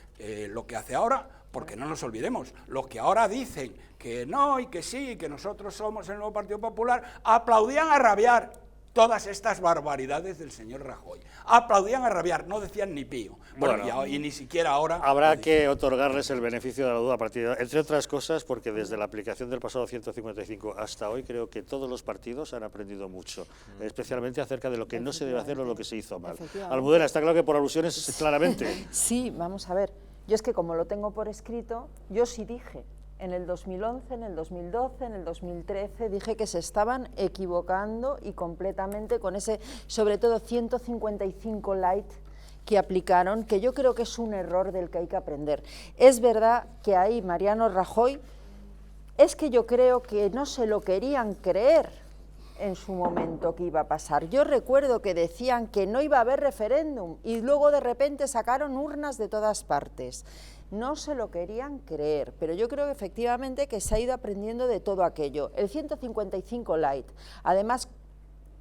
lo que hace ahora, porque no nos olvidemos, los que ahora dicen que no y que sí, que nosotros somos el nuevo Partido Popular, aplaudían a rabiar todas estas barbaridades del señor Rajoy. Aplaudían a rabiar, no decían ni pío. Bueno, y ni siquiera ahora... Habrá que otorgarles el beneficio de la duda a partir de, entre otras cosas, porque desde la aplicación del pasado 155 hasta hoy creo que todos los partidos han aprendido mucho, especialmente acerca de lo que no se debe hacer o lo que se hizo mal. Almudena, está claro que por alusiones claramente. Sí, vamos a ver. Yo es que como lo tengo por escrito, yo sí dije, en el 2011, en el 2012, en el 2013, dije que se estaban equivocando y completamente con ese, sobre todo 155 light que aplicaron, que yo creo que es un error del que hay que aprender. Es verdad que ahí Mariano Rajoy, es que yo creo que no se lo querían creer en su momento que iba a pasar. Yo recuerdo que decían que no iba a haber referéndum y luego de repente sacaron urnas de todas partes. No se lo querían creer, pero yo creo que efectivamente que se ha ido aprendiendo de todo aquello. El 155 light, además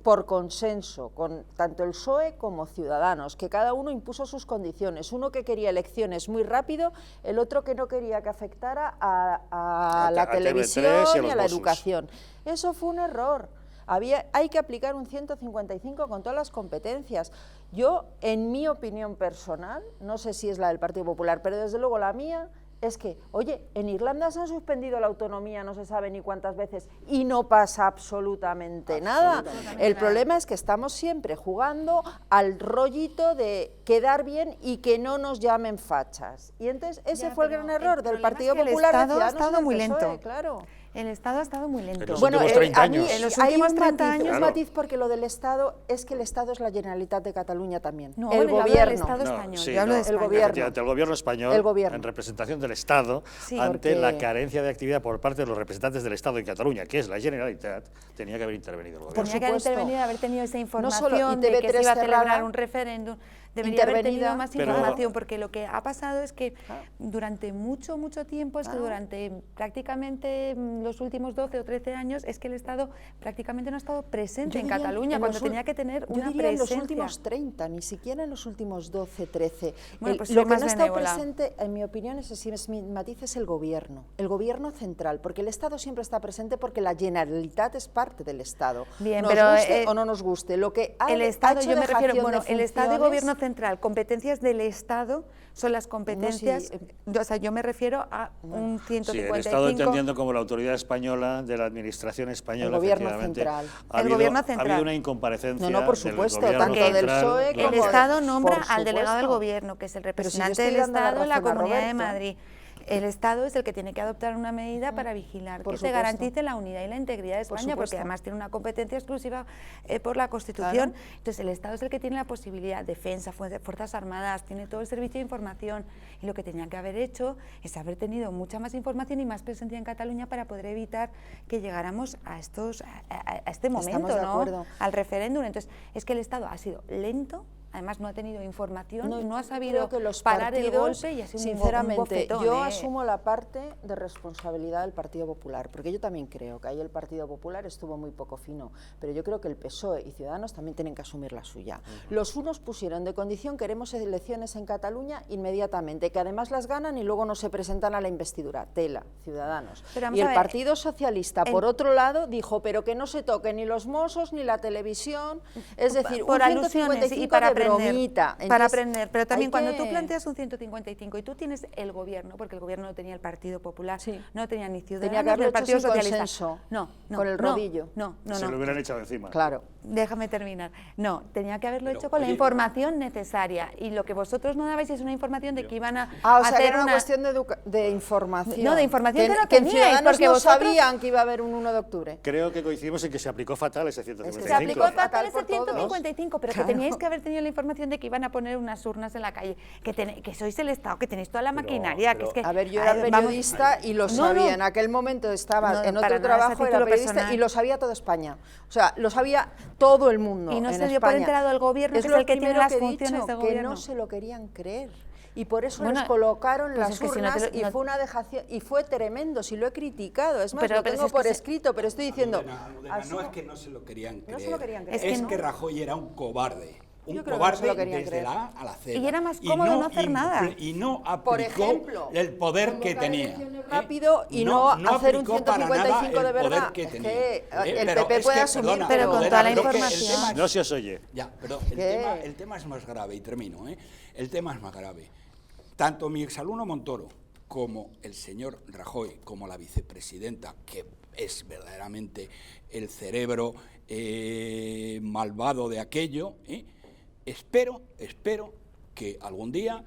por consenso, con tanto el PSOE como Ciudadanos, que cada uno impuso sus condiciones, uno que quería elecciones muy rápido, el otro que no quería que afectara a la televisión y a la educación. Eso fue un error. Hay que aplicar un 155 con todas las competencias. Yo, en mi opinión personal, no sé si es la del Partido Popular, pero desde luego la mía es que, oye, en Irlanda se ha suspendido la autonomía, no se sabe ni cuántas veces, y no pasa absolutamente nada. El problema es que estamos siempre jugando al rollito de quedar bien y que no nos llamen fachas. Y entonces ese fue el gran error del Partido Popular. El Estado ha estado muy lento. Claro. El Estado ha estado muy lento. Bueno, últimos 30 años. En los últimos 30 años... Hay un matiz porque lo del Estado es que el Estado es la Generalitat de Cataluña también. No, el gobierno. Del Estado español. Sí, yo hablo de España. El gobierno español, en representación del Estado, ante la carencia de actividad por parte de los representantes del Estado en Cataluña, que es la Generalitat, tenía que haber intervenido el gobierno. Tenía que haber intervenido, haber tenido esa información solo, de que se iba a celebrar un referéndum. Debería haber tenido más información, porque lo que ha pasado es que durante mucho tiempo, es que durante prácticamente los últimos 12 o 13 años, es que el Estado prácticamente no ha estado presente en Cataluña, cuando tenía que tener una presencia. En los últimos 30, ni siquiera en los últimos 12, 13. Bueno, pues lo que no ha estado presente, en mi opinión, es mi matiz, es el gobierno central, porque el Estado siempre está presente porque la Generalitat es parte del Estado. Bien, nos pero guste o no nos guste. Lo que el Estado, yo me refiero, bueno, el Estado y gobierno central, competencias del Estado son las competencias, o sea, yo me refiero a un 155... Sí, el Estado entendiendo como la autoridad española de la administración española, el gobierno central. Ha habido una incomparecencia. No, por supuesto, tanto del PSOE como el Estado nombra al delegado del gobierno, que es el representante del Estado en la Comunidad de Madrid. El Estado es el que tiene que adoptar una medida para vigilar que se garantice la unidad y la integridad de España, porque además tiene una competencia exclusiva por la Constitución. Claro. Entonces el Estado es el que tiene la posibilidad, defensa, Fuerzas Armadas, tiene todo el servicio de información, y lo que tenía que haber hecho es haber tenido mucha más información y más presencia en Cataluña para poder evitar que llegáramos a este momento, ¿no? Al referéndum. Entonces es que el Estado ha sido lento. Además no ha tenido información, no ha sabido parar el golpe y ha sido sinceramente, un bofetón. Yo asumo la parte de responsabilidad del Partido Popular, porque yo también creo que ahí el Partido Popular estuvo muy poco fino, pero yo creo que el PSOE y Ciudadanos también tienen que asumir la suya. Los unos pusieron de condición queremos elecciones en Cataluña inmediatamente, que además las ganan y luego no se presentan a la investidura. Tela, Ciudadanos. Y el Partido Socialista, por otro lado, dijo, pero que no se toquen ni los Mossos ni la televisión, es decir, por un alusiones y para bromita. Entonces, para aprender, pero también cuando tú planteas un 155 y tú tienes el gobierno, porque el gobierno no tenía el Partido Popular, no tenía ni Ciudadanos ni el Partido Socialista. Consenso, con el rodillo. No. Se lo hubieran echado encima. Claro. Déjame terminar. No, tenía que haberlo hecho con la información necesaria, y lo que vosotros no dabais es una información de que iban a o sea, hacer era una cuestión de información. No, de información que no que teníais, Ciudadanos porque no vosotros sabían que iba a haber un 1 de octubre. Creo que coincidimos en que se aplicó fatal ese 155. Se aplicó fatal ese 155, pero que teníais que haber tenido la información de que iban a poner unas urnas en la calle, que sois el Estado, que tenéis toda la maquinaria. Que es que, a ver, yo era periodista y lo sabía, en aquel momento estaba en otro trabajo, era periodista personal. Y lo sabía toda España, o sea, lo sabía todo el mundo. Y no se dio por enterado el gobierno, que es el que tiene las funciones de gobierno. Que no se lo querían creer. Y por eso les colocaron las urnas y fue una dejación, y fue tremendo, si lo he criticado, es más, lo tengo por escrito, pero estoy diciendo... No es que no se lo querían creer, no se lo querían creer. Es que Rajoy era un cobarde. un Yo creo que no se cobarde lo querían desde creer. la A a la Z. Y era más cómodo no hacer nada. Y no aplicó Por ejemplo, el poder que convocar tenía. elecciones rápido y no hacer un aplicó para nada 155 de el poder verdad. que Es tenía. que el Pero PP es puede que, asumir, perdona, pero con joder, toda la creo que el información. tema es- No se os oye. Ya, pero ¿Qué? el tema es más grave, y termino, ¿eh? El tema es más grave. Tanto mi exalumno Montoro como el señor Rajoy, como la vicepresidenta, que es verdaderamente el cerebro malvado de aquello, espero que algún día,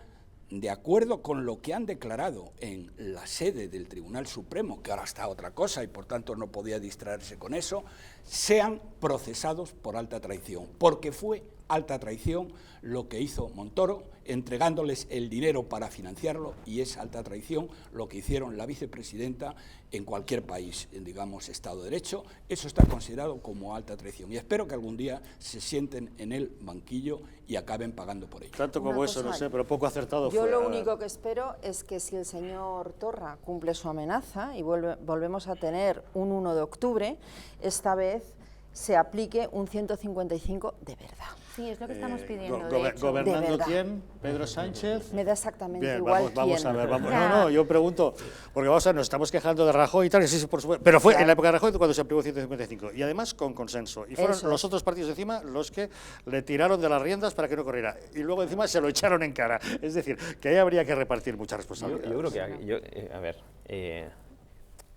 de acuerdo con lo que han declarado en la sede del Tribunal Supremo, que ahora está otra cosa y por tanto no podía distraerse con eso, sean procesados por alta traición, porque fue alta traición lo que hizo Montoro, entregándoles el dinero para financiarlo, y es alta traición lo que hicieron la vicepresidenta en cualquier país, digamos, Estado de Derecho. Eso está considerado como alta traición y espero que algún día se sienten en el banquillo y acaben pagando por ello. Tanto como Una eso, no cosa, sé, pero poco acertado Yo fue. lo único que espero es que si el señor Torra cumple su amenaza y volvemos a tener un 1 de octubre, esta vez se aplique un 155 de verdad. Sí, es lo que estamos pidiendo, Go- de gober- hecho. ¿Gobernando De verdad. quién? ¿Pedro Sánchez? Me da exactamente Bien, igual vamos quién. a ver, vamos. Ya. No, yo pregunto, porque vamos a ver, nos estamos quejando de Rajoy y tal, y sí, por supuesto, pero fue Claro. en la época de Rajoy cuando se aplicó el 155, y además con consenso, y fueron Eso los es. otros partidos encima los que le tiraron de las riendas para que no corriera, y luego encima se lo echaron en cara, es decir, que ahí habría que repartir muchas responsabilidades. Yo creo que, a ver,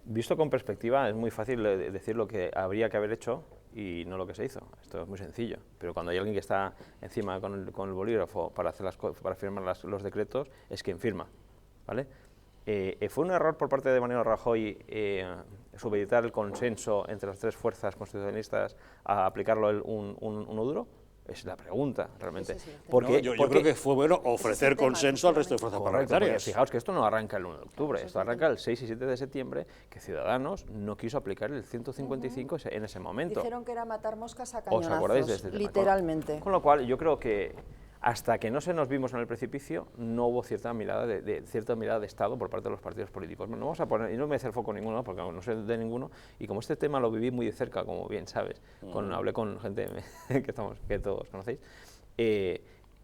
visto con perspectiva es muy fácil decir lo que habría que haber hecho y no lo que se hizo. Esto es muy sencillo, pero cuando hay alguien que está encima con el bolígrafo para hacer para firmar los decretos, es quien firma, ¿vale? ¿Fue un error por parte de Mariano Rajoy supeditar el consenso entre las tres fuerzas constitucionalistas a aplicarlo uno duro? Es la pregunta, realmente. Ese es el tema. No, yo creo que fue bueno ofrecer tema, consenso al resto de fuerzas Correcto, porque parlamentarias. fijaos que esto no arranca el 1 de octubre, esto arranca el 6 y 7 de septiembre, que Ciudadanos no quiso aplicar el 155 en ese momento. Dijeron que era matar moscas a ¿Os acordáis de cañonazos, este tema? literalmente. Con lo cual, yo creo que hasta que no se nos vimos en el precipicio, no hubo cierta mirada de Estado por parte de los partidos políticos. No vamos a poner, y no me hace el foco ninguno, porque no sé de ninguno, y como este tema lo viví muy de cerca, como bien sabes, hablé con gente que todos conocéis,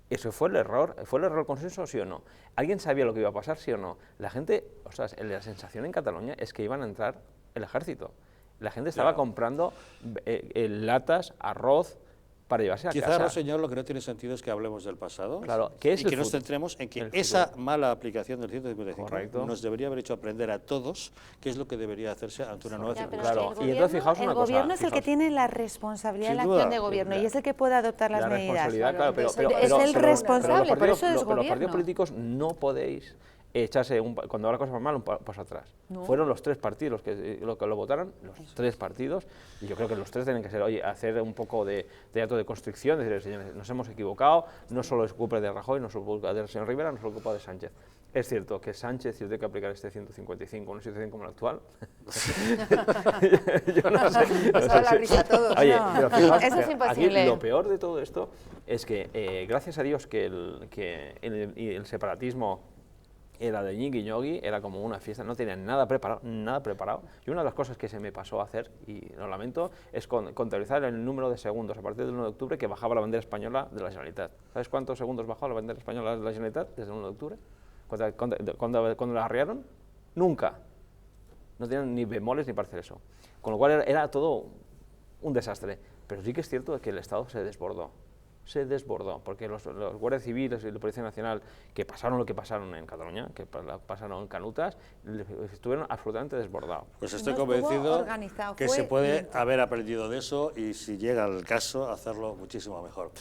¿eso fue el error? ¿Fue el error el consenso, sí o no? ¿Alguien sabía lo que iba a pasar, sí o no? La gente, o sea, la sensación en Cataluña es que iban a entrar el ejército. La gente estaba comprando latas, arroz, para llevarse a Quizá, casa. señor, lo que no tiene sentido es que hablemos del pasado, Claro, ¿qué es y el que nos futuro? centremos en que El esa futuro. mala aplicación del 155 Correcto. nos debería haber hecho aprender a todos qué es lo que debería hacerse ante una nueva Ya, pero circunstancia. Claro, el y entonces fijaos el una cosa, gobierno es el que fijaos. tiene la responsabilidad de la Sin acción duda. de gobierno y es el que puede adoptar las La medidas. responsabilidad, claro, pero, Es el pero responsable, los por eso es los gobierno. partidos políticos no podéis echarse, cuando va la cosa va mal, un paso atrás. No. Fueron los tres partidos los que lo votaron, los tres partidos, y yo creo que los tres tienen que ser, oye, hacer un poco de acto de constricción, decir, señores, nos hemos equivocado, no solo es culpa de Rajoy, no solo es culpa del señor Rivera, no solo es culpa de Sánchez. Es cierto que Sánchez tiene que aplicar este 155 en una situación como la actual. Yo no sé. Nos da la risa a todos. Oye, No, pero fijaos eso es que imposible. aquí lo peor de todo esto es que, gracias a Dios, que el separatismo era de ñigui ñogui, era como una fiesta, no tenían nada preparado. Y una de las cosas que se me pasó a hacer, y lo lamento, es contabilizar el número de segundos a partir del 1 de octubre que bajaba la bandera española de la Generalitat. ¿Sabes cuántos segundos bajó la bandera española de la Generalitat desde el 1 de octubre? ¿Cuándo la arriaron? Nunca. No tenían ni bemoles ni parcer eso. Con lo cual era todo un desastre. Pero sí que es cierto que el Estado se desbordó, porque los guardias civiles y la Policía Nacional, que pasaron lo que pasaron en Cataluña, que pasaron en Canutas, estuvieron absolutamente desbordados. Pues estoy No estuvo convencido organizado, que fue se puede viento. haber aprendido de eso y, si llega el caso, hacerlo muchísimo mejor.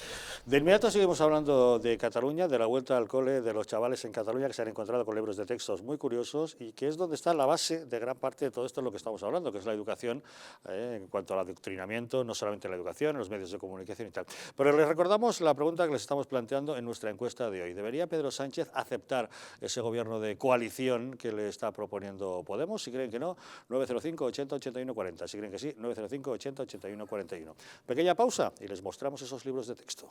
De inmediato seguimos hablando de Cataluña, de la vuelta al cole de los chavales en Cataluña, que se han encontrado con libros de textos muy curiosos y que es donde está la base de gran parte de todo esto de lo que estamos hablando, que es la educación, en cuanto al adoctrinamiento, no solamente la educación, en los medios de comunicación y tal. Pero les recordamos la pregunta que les estamos planteando en nuestra encuesta de hoy. ¿Debería Pedro Sánchez aceptar ese gobierno de coalición que le está proponiendo Podemos? Si creen que no, 905 80 81 40. Si creen que sí, 905 80 81 41. Pequeña pausa y les mostramos esos libros de texto.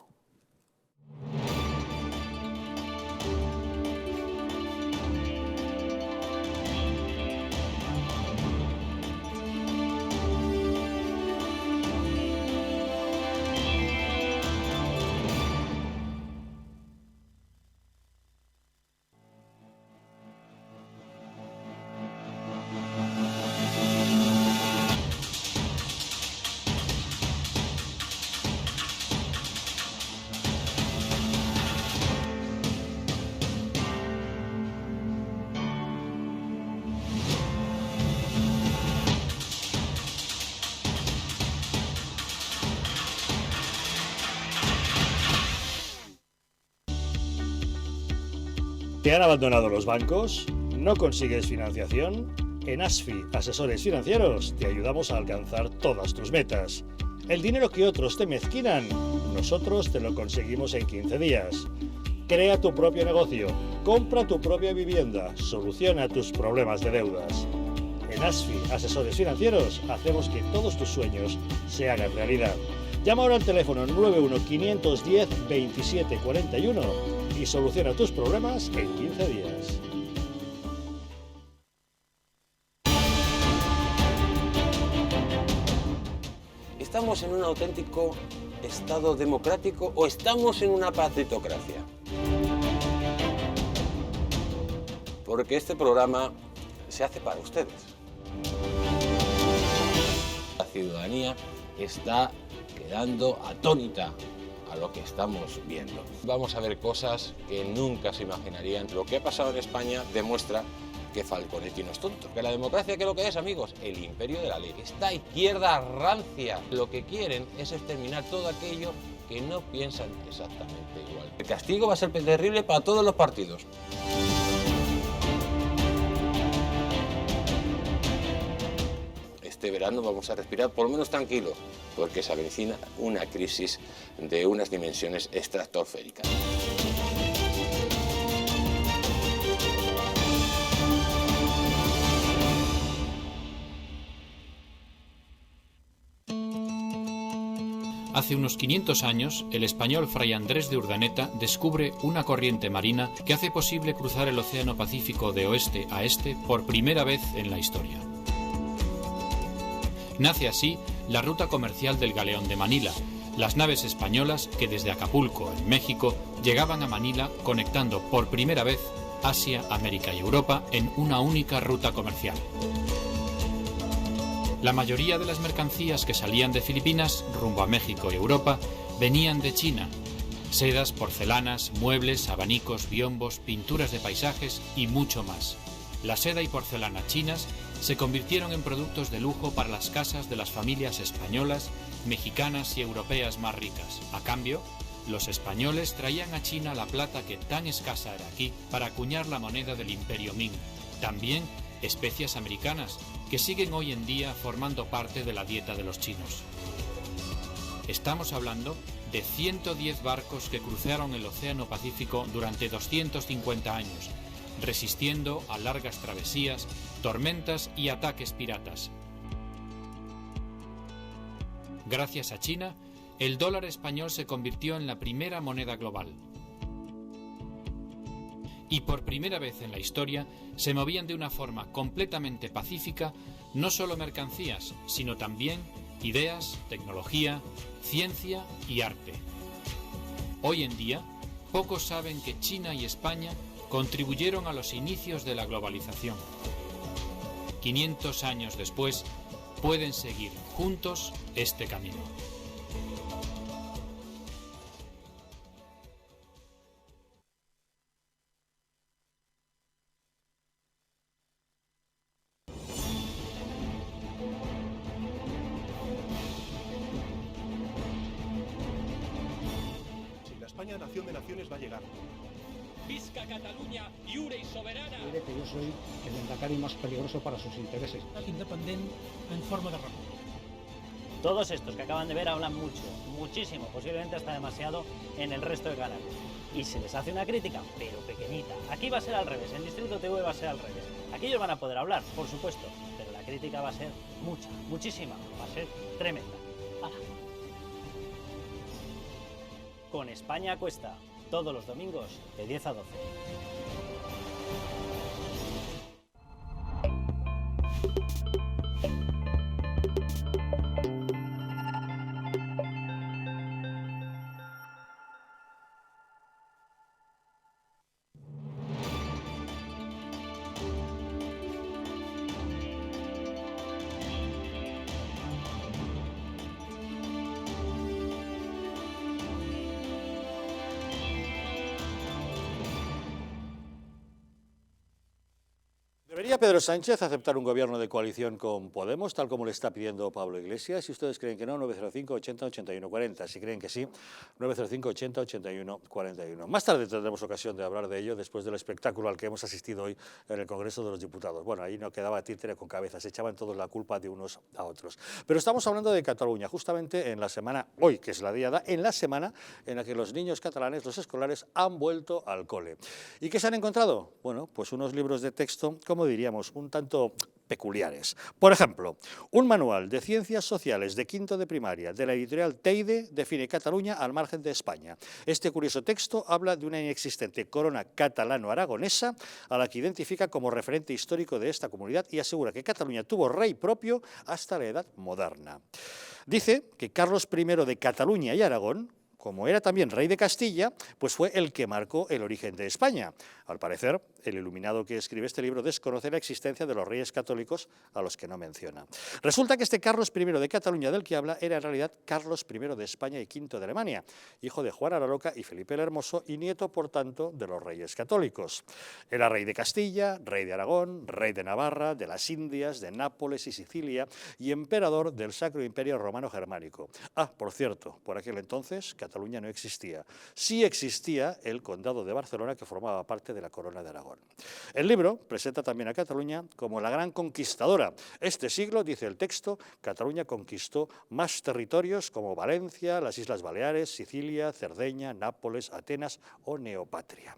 ¿Te han abandonado los bancos? ¿No consigues financiación? En ASFI, Asesores Financieros, te ayudamos a alcanzar todas tus metas. El dinero que otros te mezquinan, nosotros te lo conseguimos en 15 días. Crea tu propio negocio, compra tu propia vivienda, soluciona tus problemas de deudas. En ASFI, Asesores Financieros, hacemos que todos tus sueños se hagan realidad. Llama ahora al teléfono 91-510-2741 y soluciona tus problemas en 15 días. ¿Estamos en un auténtico Estado democrático o estamos en una partitocracia? Porque este programa se hace para ustedes. La ciudadanía está quedando atónita a lo que estamos viendo. Vamos a ver cosas que nunca se imaginarían. Lo que ha pasado en España demuestra que Falconetti no es tonto. Que la democracia, ¿qué es lo que es, amigos? El imperio de la ley. Esta izquierda rancia lo que quieren es exterminar todo aquello que no piensan exactamente igual. El castigo va a ser terrible para todos los partidos. Este verano vamos a respirar por lo menos tranquilo, porque se avecina una crisis de unas dimensiones estratosféricas. Hace unos 500 años, el español Fray Andrés de Urdaneta descubre una corriente marina que hace posible cruzar el Océano Pacífico de oeste a este por primera vez en la historia. Nace así la ruta comercial del Galeón de Manila, las naves españolas que desde Acapulco, en México, llegaban a Manila conectando por primera vez Asia, América y Europa en una única ruta comercial. La mayoría de las mercancías que salían de Filipinas rumbo a México y Europa venían de China. Sedas, porcelanas, muebles, abanicos, biombos, pinturas de paisajes y mucho más. La seda y porcelana chinas se convirtieron en productos de lujo para las casas de las familias españolas, mexicanas y europeas más ricas. A cambio, los españoles traían a China la plata que tan escasa era aquí para acuñar la moneda del Imperio Ming. También especias americanas, que siguen hoy en día formando parte de la dieta de los chinos. Estamos hablando de 110 barcos que cruzaron el Océano Pacífico durante 250 años, resistiendo a largas travesías, tormentas y ataques piratas. Gracias a China, el dólar español se convirtió en la primera moneda global. Y por primera vez en la historia se movían de una forma completamente pacífica no solo mercancías, sino también ideas, tecnología, ciencia y arte. Hoy en día, pocos saben que China y España contribuyeron a los inicios de la globalización. 500 años después, pueden seguir juntos este camino. España, nación de naciones, va a llegar. Visca Catalunya, lliure i soberana. Diré que yo soy el endacari más peligroso para sus intereses. Independiente en forma de república. Todos estos que acaban de ver hablan mucho, muchísimo, posiblemente hasta demasiado en el resto de canales. Y se les hace una crítica, pero pequeñita. Aquí va a ser al revés, en Distrito TV va a ser al revés. Aquí ellos van a poder hablar, por supuesto, pero la crítica va a ser mucha, muchísima, va a ser tremenda. ¡Hala! Con España Cuesta, todos los domingos de 10 a 12. ¿Debería Pedro Sánchez aceptar un gobierno de coalición con Podemos, tal como le está pidiendo Pablo Iglesias? Si ustedes creen que no, 905 80 81 40. Si creen que sí, 905 80 81 41. Más tarde tendremos ocasión de hablar de ello después del espectáculo al que hemos asistido hoy en el Congreso de los Diputados. Bueno, ahí no quedaba títere con cabeza, se echaban todos la culpa de unos a otros. Pero estamos hablando de Cataluña, justamente en la semana, hoy que es la diada, en la semana en la que los niños catalanes, los escolares, han vuelto al cole. ¿Y qué se han encontrado? Bueno, pues unos libros de texto, como diríamos, un tanto peculiares. Por ejemplo, un manual de ciencias sociales de quinto de primaria de la editorial Teide define Cataluña al margen de España. Este curioso texto habla de una inexistente corona catalano-aragonesa a la que identifica como referente histórico de esta comunidad y asegura que Cataluña tuvo rey propio hasta la Edad Moderna. Dice que Carlos I de Cataluña y Aragón, como era también rey de Castilla, pues fue el que marcó el origen de España. Al parecer, el iluminado que escribe este libro desconoce la existencia de los reyes católicos a los que no menciona. Resulta que este Carlos I de Cataluña del que habla era en realidad Carlos I de España y V de Alemania, hijo de Juana la Loca y Felipe el Hermoso y nieto, por tanto, de los reyes católicos. Era rey de Castilla, rey de Aragón, rey de Navarra, de las Indias, de Nápoles y Sicilia y emperador del Sacro Imperio Romano Germánico. Ah, por cierto, por aquel entonces Cataluña no existía. Sí existía el Condado de Barcelona, que formaba parte de la Corona de Aragón. El libro presenta también a Cataluña como la gran conquistadora. Este siglo, dice el texto, Cataluña conquistó más territorios como Valencia, las Islas Baleares, Sicilia, Cerdeña, Nápoles, Atenas o Neopatria.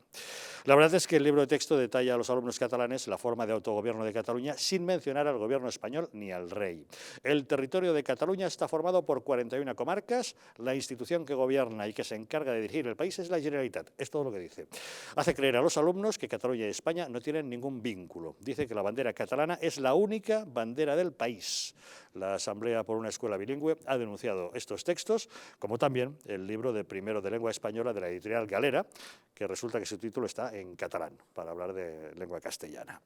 La verdad es que el libro de texto detalla a los alumnos catalanes la forma de autogobierno de Cataluña sin mencionar al gobierno español ni al rey. El territorio de Cataluña está formado por 41 comarcas, la institución que gobierna y que se encarga de dirigir el país es la Generalitat, es todo lo que dice. Hace creer a los alumnos que Cataluña y España no tienen ningún vínculo. Dice que la bandera catalana es la única bandera del país. La Asamblea por una Escuela Bilingüe ha denunciado estos textos, como también el libro de primero de lengua española de la editorial Galera, que resulta que su título está en catalán, para hablar de lengua castellana.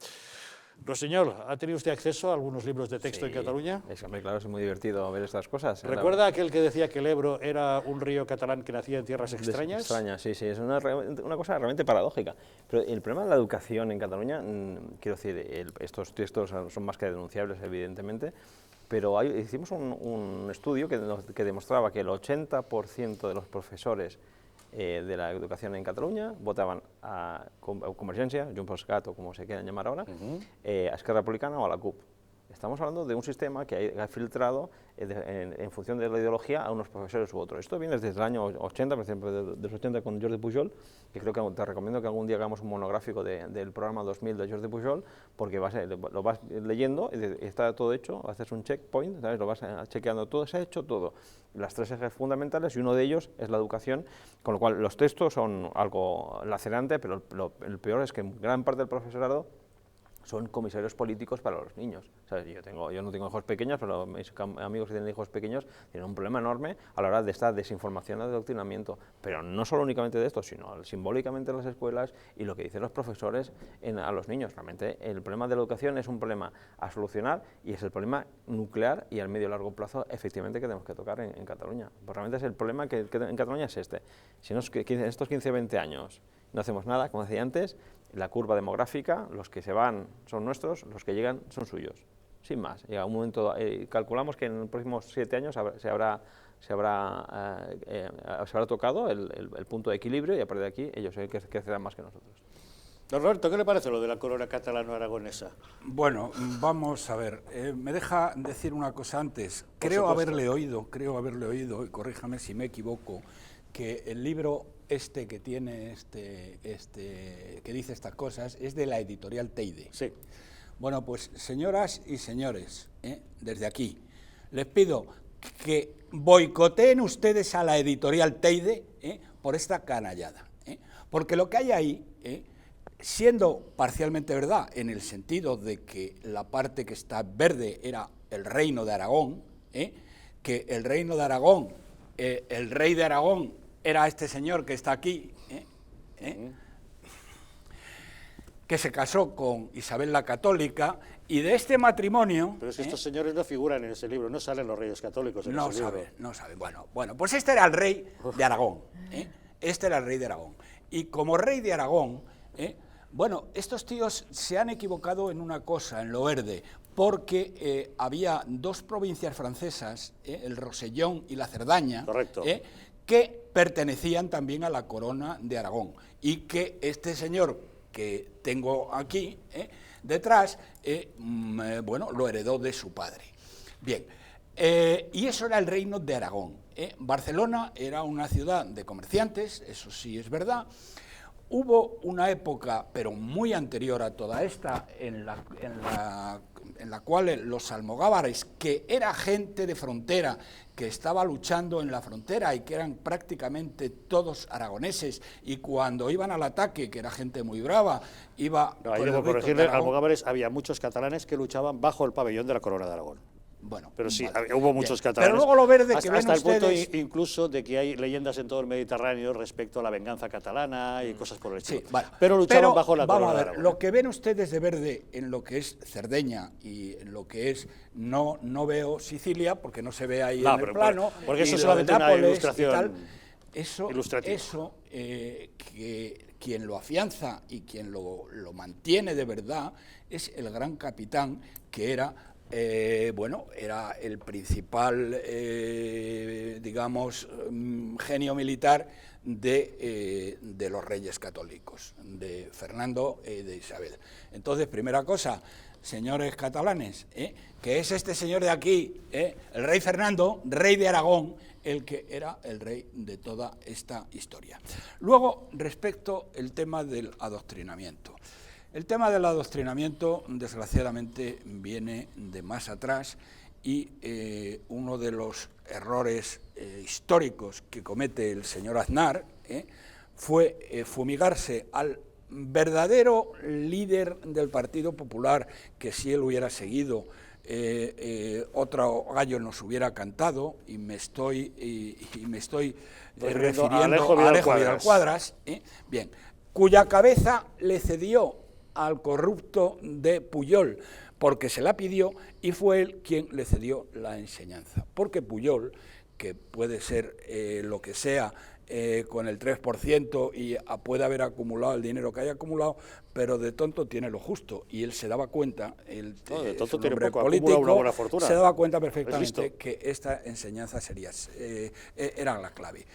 Rossinyol, ¿ha tenido usted acceso a algunos libros de texto en Cataluña? Claro, es muy divertido ver estas cosas. ¿Recuerda aquel que decía que el Ebro era un río catalán que nacía en tierras extrañas? Extrañas, sí, es una cosa realmente paradójica. Pero el problema de la educación en Cataluña, quiero decir, estos textos son más que denunciables, evidentemente, pero hicimos un estudio que demostraba que el 80% de los profesores de la educación en Cataluña votaban a Convergència, Junts pel Cat o como se quieran llamar ahora, a Esquerra Republicana o a la CUP. Estamos hablando de un sistema que ha filtrado en función de la ideología a unos profesores u otros. Esto viene desde el año 80, por ejemplo, de los 80 con Jordi Pujol, que creo que te recomiendo que algún día hagamos un monográfico del programa 2000 de Jordi Pujol, porque lo vas leyendo y está todo hecho, haces un checkpoint, ¿sabes? Lo vas chequeando todo, se ha hecho todo. Las tres ejes fundamentales y uno de ellos es la educación, con lo cual los textos son algo lacerante, pero el peor es que gran parte del profesorado son comisarios políticos para los niños. O sea, yo no tengo hijos pequeños, pero mis amigos que tienen hijos pequeños tienen un problema enorme a la hora de esta desinformación y adoctrinamiento. Pero no solo únicamente de esto, sino simbólicamente en las escuelas y lo que dicen los profesores a los niños. Realmente el problema de la educación es un problema a solucionar y es el problema nuclear y al medio y largo plazo efectivamente que tenemos que tocar en Cataluña. Pues realmente es el problema que en Cataluña es este. Si en estos 15 o 20 años no hacemos nada, como decía antes, la curva demográfica, los que se van son nuestros, los que llegan son suyos, sin más. Llega un momento, calculamos que en los próximos 7 años se habrá tocado el punto de equilibrio y a partir de aquí ellos crecerán más que nosotros. Don Roberto, ¿qué le parece lo de la corona catalano-aragonesa? Bueno, vamos a ver, me deja decir una cosa antes. Creo haberle oído, y corríjame si me equivoco, que el libro que tiene que dice estas cosas es de la editorial Teide. Sí. Bueno, pues señoras y señores, desde aquí les pido que boicoteen ustedes a la editorial Teide por esta canallada, porque lo que hay ahí, siendo parcialmente verdad, en el sentido de que la parte que está verde era el reino de Aragón, que el reino de Aragón, el rey de Aragón era este señor que está aquí, que se casó con Isabel la Católica, y de este matrimonio... Pero es que estos señores no figuran en ese libro, no salen los reyes católicos en ese libro. No saben. Bueno, pues este era el rey de Aragón, Este era el rey de Aragón. Y como rey de Aragón, Bueno, estos tíos se han equivocado en una cosa, en lo verde, porque había dos provincias francesas, el Rosellón y la Cerdaña, que pertenecían también a la corona de Aragón, y que este señor que tengo aquí detrás, bueno, lo heredó de su padre. Bien, y eso era el reino de Aragón. Barcelona era una ciudad de comerciantes, eso sí es verdad. Hubo una época, pero muy anterior a toda esta, en la cual los almogávares, que era gente de frontera, que estaba luchando en la frontera y que eran prácticamente todos aragoneses, y cuando iban al ataque, que era gente muy brava, iba... No, ahí debo corregirle, almogávares, había muchos catalanes que luchaban bajo el pabellón de la Corona de Aragón. Bueno, pero sí, vale, hubo muchos catalanes. Pero luego lo verde que ven hasta el punto ustedes... incluso de que hay leyendas en todo el Mediterráneo respecto a la venganza catalana y cosas por el estilo. Sí, vale. Pero luchaban bajo la corona de Aragón. Lo que ven ustedes de verde en lo que es Cerdeña y en lo que es... No veo Sicilia, porque no se ve ahí en el plano. Porque eso es solamente una ilustración ilustrativa. Eso que quien lo afianza y quien lo mantiene de verdad es el gran capitán que era... bueno, era el principal, digamos, genio militar de los reyes católicos, de Fernando y de Isabel. Entonces, primera cosa, señores catalanes, que es este señor de aquí, el rey Fernando, rey de Aragón, el que era el rey de toda esta historia. Luego, respecto al tema del adoctrinamiento. El tema del adoctrinamiento, desgraciadamente, viene de más atrás y uno de los errores históricos que comete el señor Aznar fue fumigarse al verdadero líder del Partido Popular, que si él hubiera seguido, otro gallo nos hubiera cantado, y me estoy refiriendo a Alejo Vidal Cuadras, bien, cuya cabeza le cedió al corrupto de Pujol, porque se la pidió y fue él quien le cedió la enseñanza. Porque Pujol, que puede ser lo que sea con el 3% y puede haber acumulado el dinero que haya acumulado, pero de tonto tiene lo justo, y él se daba cuenta, de tonto tiene poco, político, una buena fortuna. Se daba cuenta perfectamente que esta enseñanza era la clave.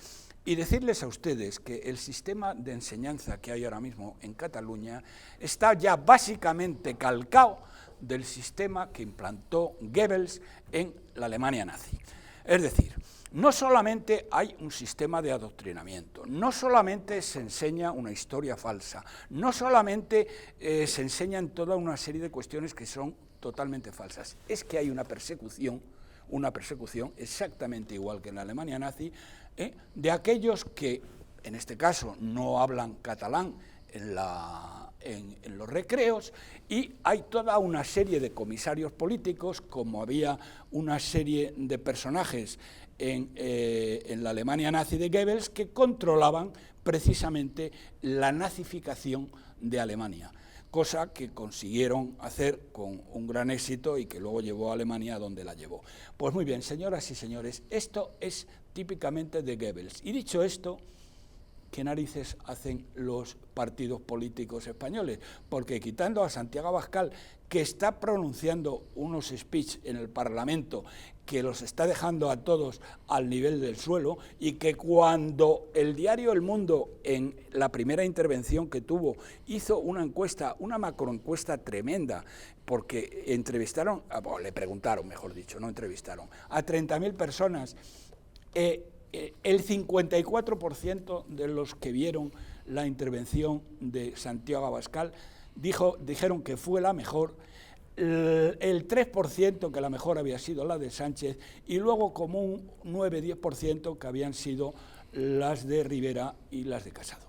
Y decirles a ustedes que el sistema de enseñanza que hay ahora mismo en Cataluña está ya básicamente calcado del sistema que implantó Goebbels en la Alemania nazi. Es decir, no solamente hay un sistema de adoctrinamiento, no solamente se enseña una historia falsa, no solamente se enseñan toda una serie de cuestiones que son totalmente falsas, es que hay una persecución exactamente igual que en la Alemania nazi, de aquellos que, en este caso, no hablan catalán en los recreos, y hay toda una serie de comisarios políticos, como había una serie de personajes en la Alemania nazi de Goebbels, que controlaban precisamente la nazificación de Alemania, cosa que consiguieron hacer con un gran éxito y que luego llevó a Alemania a donde la llevó. Pues muy bien, señoras y señores, esto es típicamente de Goebbels. Y dicho esto, ¿qué narices hacen los partidos políticos españoles? Porque quitando a Santiago Abascal, que está pronunciando unos speech en el Parlamento que los está dejando a todos al nivel del suelo, y que cuando el diario El Mundo, en la primera intervención que tuvo, hizo una encuesta, una macroencuesta tremenda, porque le preguntaron, mejor dicho, no entrevistaron, a 30.000 personas, el 54% de los que vieron la intervención de Santiago Abascal dijeron que fue la mejor, el 3% que la mejor había sido la de Sánchez, y luego como un 9-10% que habían sido las de Rivera y las de Casado.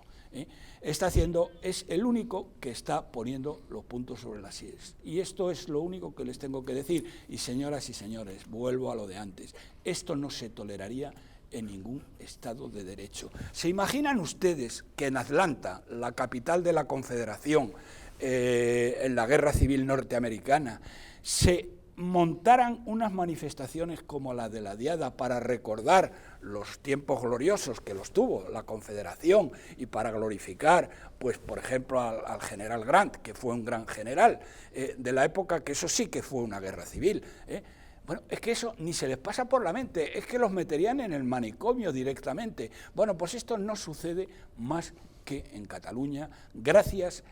Es el único que está poniendo los puntos sobre las íes. Y esto es lo único que les tengo que decir. Y señoras y señores, vuelvo a lo de antes, esto no se toleraría en ningún Estado de Derecho. ¿Se imaginan ustedes que en Atlanta, la capital de la Confederación, en la Guerra Civil Norteamericana, se montaran unas manifestaciones como la de la Diada para recordar los tiempos gloriosos que los tuvo la Confederación y para glorificar, pues por ejemplo, al general Grant, que fue un gran general de la época, que eso sí que fue una guerra civil, Bueno, es que eso ni se les pasa por la mente, es que los meterían en el manicomio directamente. Bueno, pues esto no sucede más que en Cataluña, gracias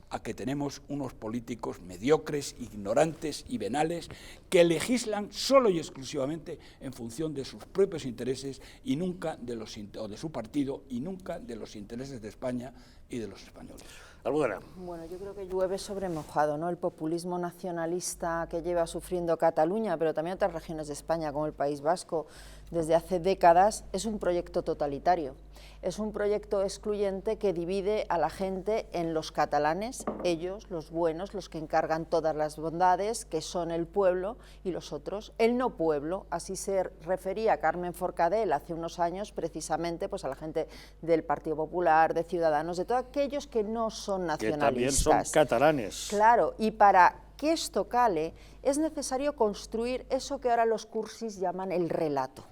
a que tenemos unos políticos mediocres, ignorantes y venales que legislan solo y exclusivamente en función de sus propios intereses y nunca de su partido y nunca de los intereses de España y de los españoles. Almudena. Bueno, yo creo que llueve sobre mojado, ¿no? El populismo nacionalista que lleva sufriendo Cataluña, pero también otras regiones de España, como el País Vasco, desde hace décadas, es un proyecto totalitario. Es un proyecto excluyente que divide a la gente en los catalanes, ellos, los buenos, los que encargan todas las bondades, que son el pueblo, y los otros, el no pueblo. Así se refería Carmen Forcadell hace unos años, precisamente, pues a la gente del Partido Popular, de Ciudadanos, de todos aquellos que no son nacionalistas. Que también son catalanes. Claro, y para que esto cale, es necesario construir eso que ahora los cursis llaman el relato.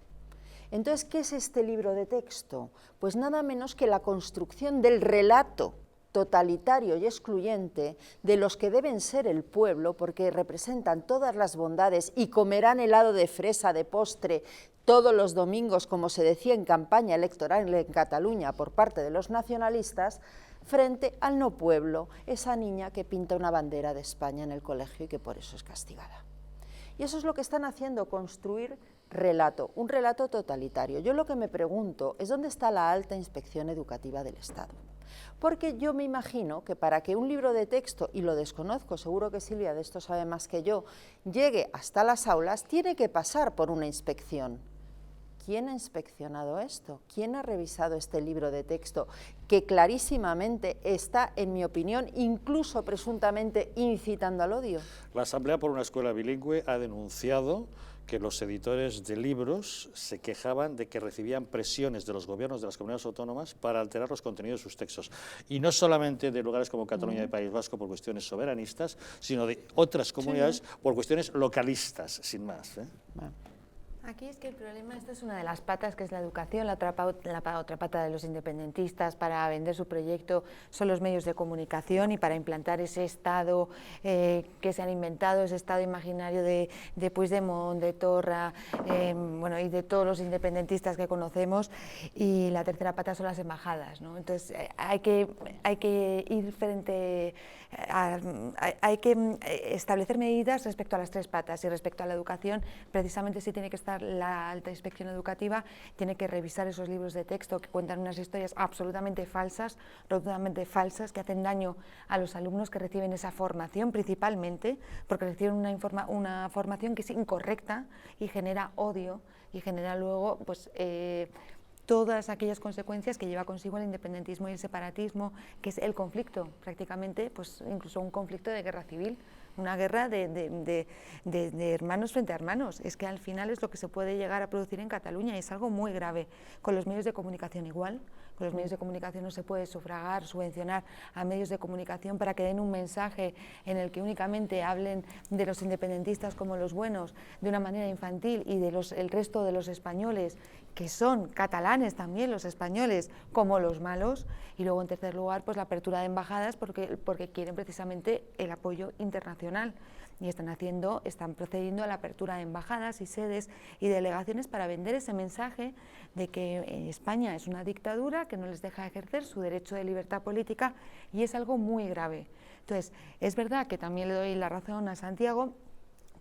Entonces, ¿qué es este libro de texto? Pues nada menos que la construcción del relato totalitario y excluyente de los que deben ser el pueblo, porque representan todas las bondades y comerán helado de fresa de postre todos los domingos, como se decía en campaña electoral en Cataluña por parte de los nacionalistas, frente al no pueblo, esa niña que pinta una bandera de España en el colegio y que por eso es castigada. Y eso es lo que están haciendo, construir relato, un relato totalitario. Yo lo que me pregunto es dónde está la alta inspección educativa del Estado. Porque yo me imagino que para que un libro de texto, y lo desconozco, seguro que Silvia de esto sabe más que yo, llegue hasta las aulas, tiene que pasar por una inspección. ¿Quién ha inspeccionado esto? ¿Quién ha revisado este libro de texto que clarísimamente está, en mi opinión, incluso presuntamente incitando al odio? La Asamblea por una Escuela Bilingüe ha denunciado que los editores de libros se quejaban de que recibían presiones de los gobiernos de las comunidades autónomas para alterar los contenidos de sus textos. Y no solamente de lugares como Cataluña y País Vasco por cuestiones soberanistas, sino de otras comunidades por cuestiones localistas, sin más. Aquí es que el problema, esta es una de las patas, que es la educación, la otra pata de los independentistas para vender su proyecto son los medios de comunicación y para implantar ese Estado que se han inventado, ese Estado imaginario de Puigdemont, de Torra, bueno, y de todos los independentistas que conocemos, y la tercera pata son las embajadas, ¿no? Entonces hay que ir frente hay que establecer medidas respecto a las tres patas, y respecto a la educación, precisamente sí tiene que estar la alta inspección educativa, tiene que revisar esos libros de texto que cuentan unas historias absolutamente falsas, rotundamente falsas, que hacen daño a los alumnos que reciben esa formación, principalmente porque reciben una formación que es incorrecta y genera odio y genera luego pues todas aquellas consecuencias que lleva consigo el independentismo y el separatismo, que es el conflicto, prácticamente, pues incluso un conflicto de guerra civil, una guerra de hermanos frente a hermanos. Es que al final es lo que se puede llegar a producir en Cataluña y es algo muy grave. Con los medios de comunicación igual, con los medios de comunicación no se puede sufragar, subvencionar a medios de comunicación para que den un mensaje en el que únicamente hablen de los independentistas como los buenos, de una manera infantil, y de el resto de los españoles, que son catalanes también los españoles, como los malos. Y luego, en tercer lugar, pues la apertura de embajadas porque quieren precisamente el apoyo internacional y están procediendo a la apertura de embajadas y sedes y delegaciones para vender ese mensaje de que España es una dictadura que no les deja ejercer su derecho de libertad política, y es algo muy grave. Entonces, es verdad que también le doy la razón a Santiago.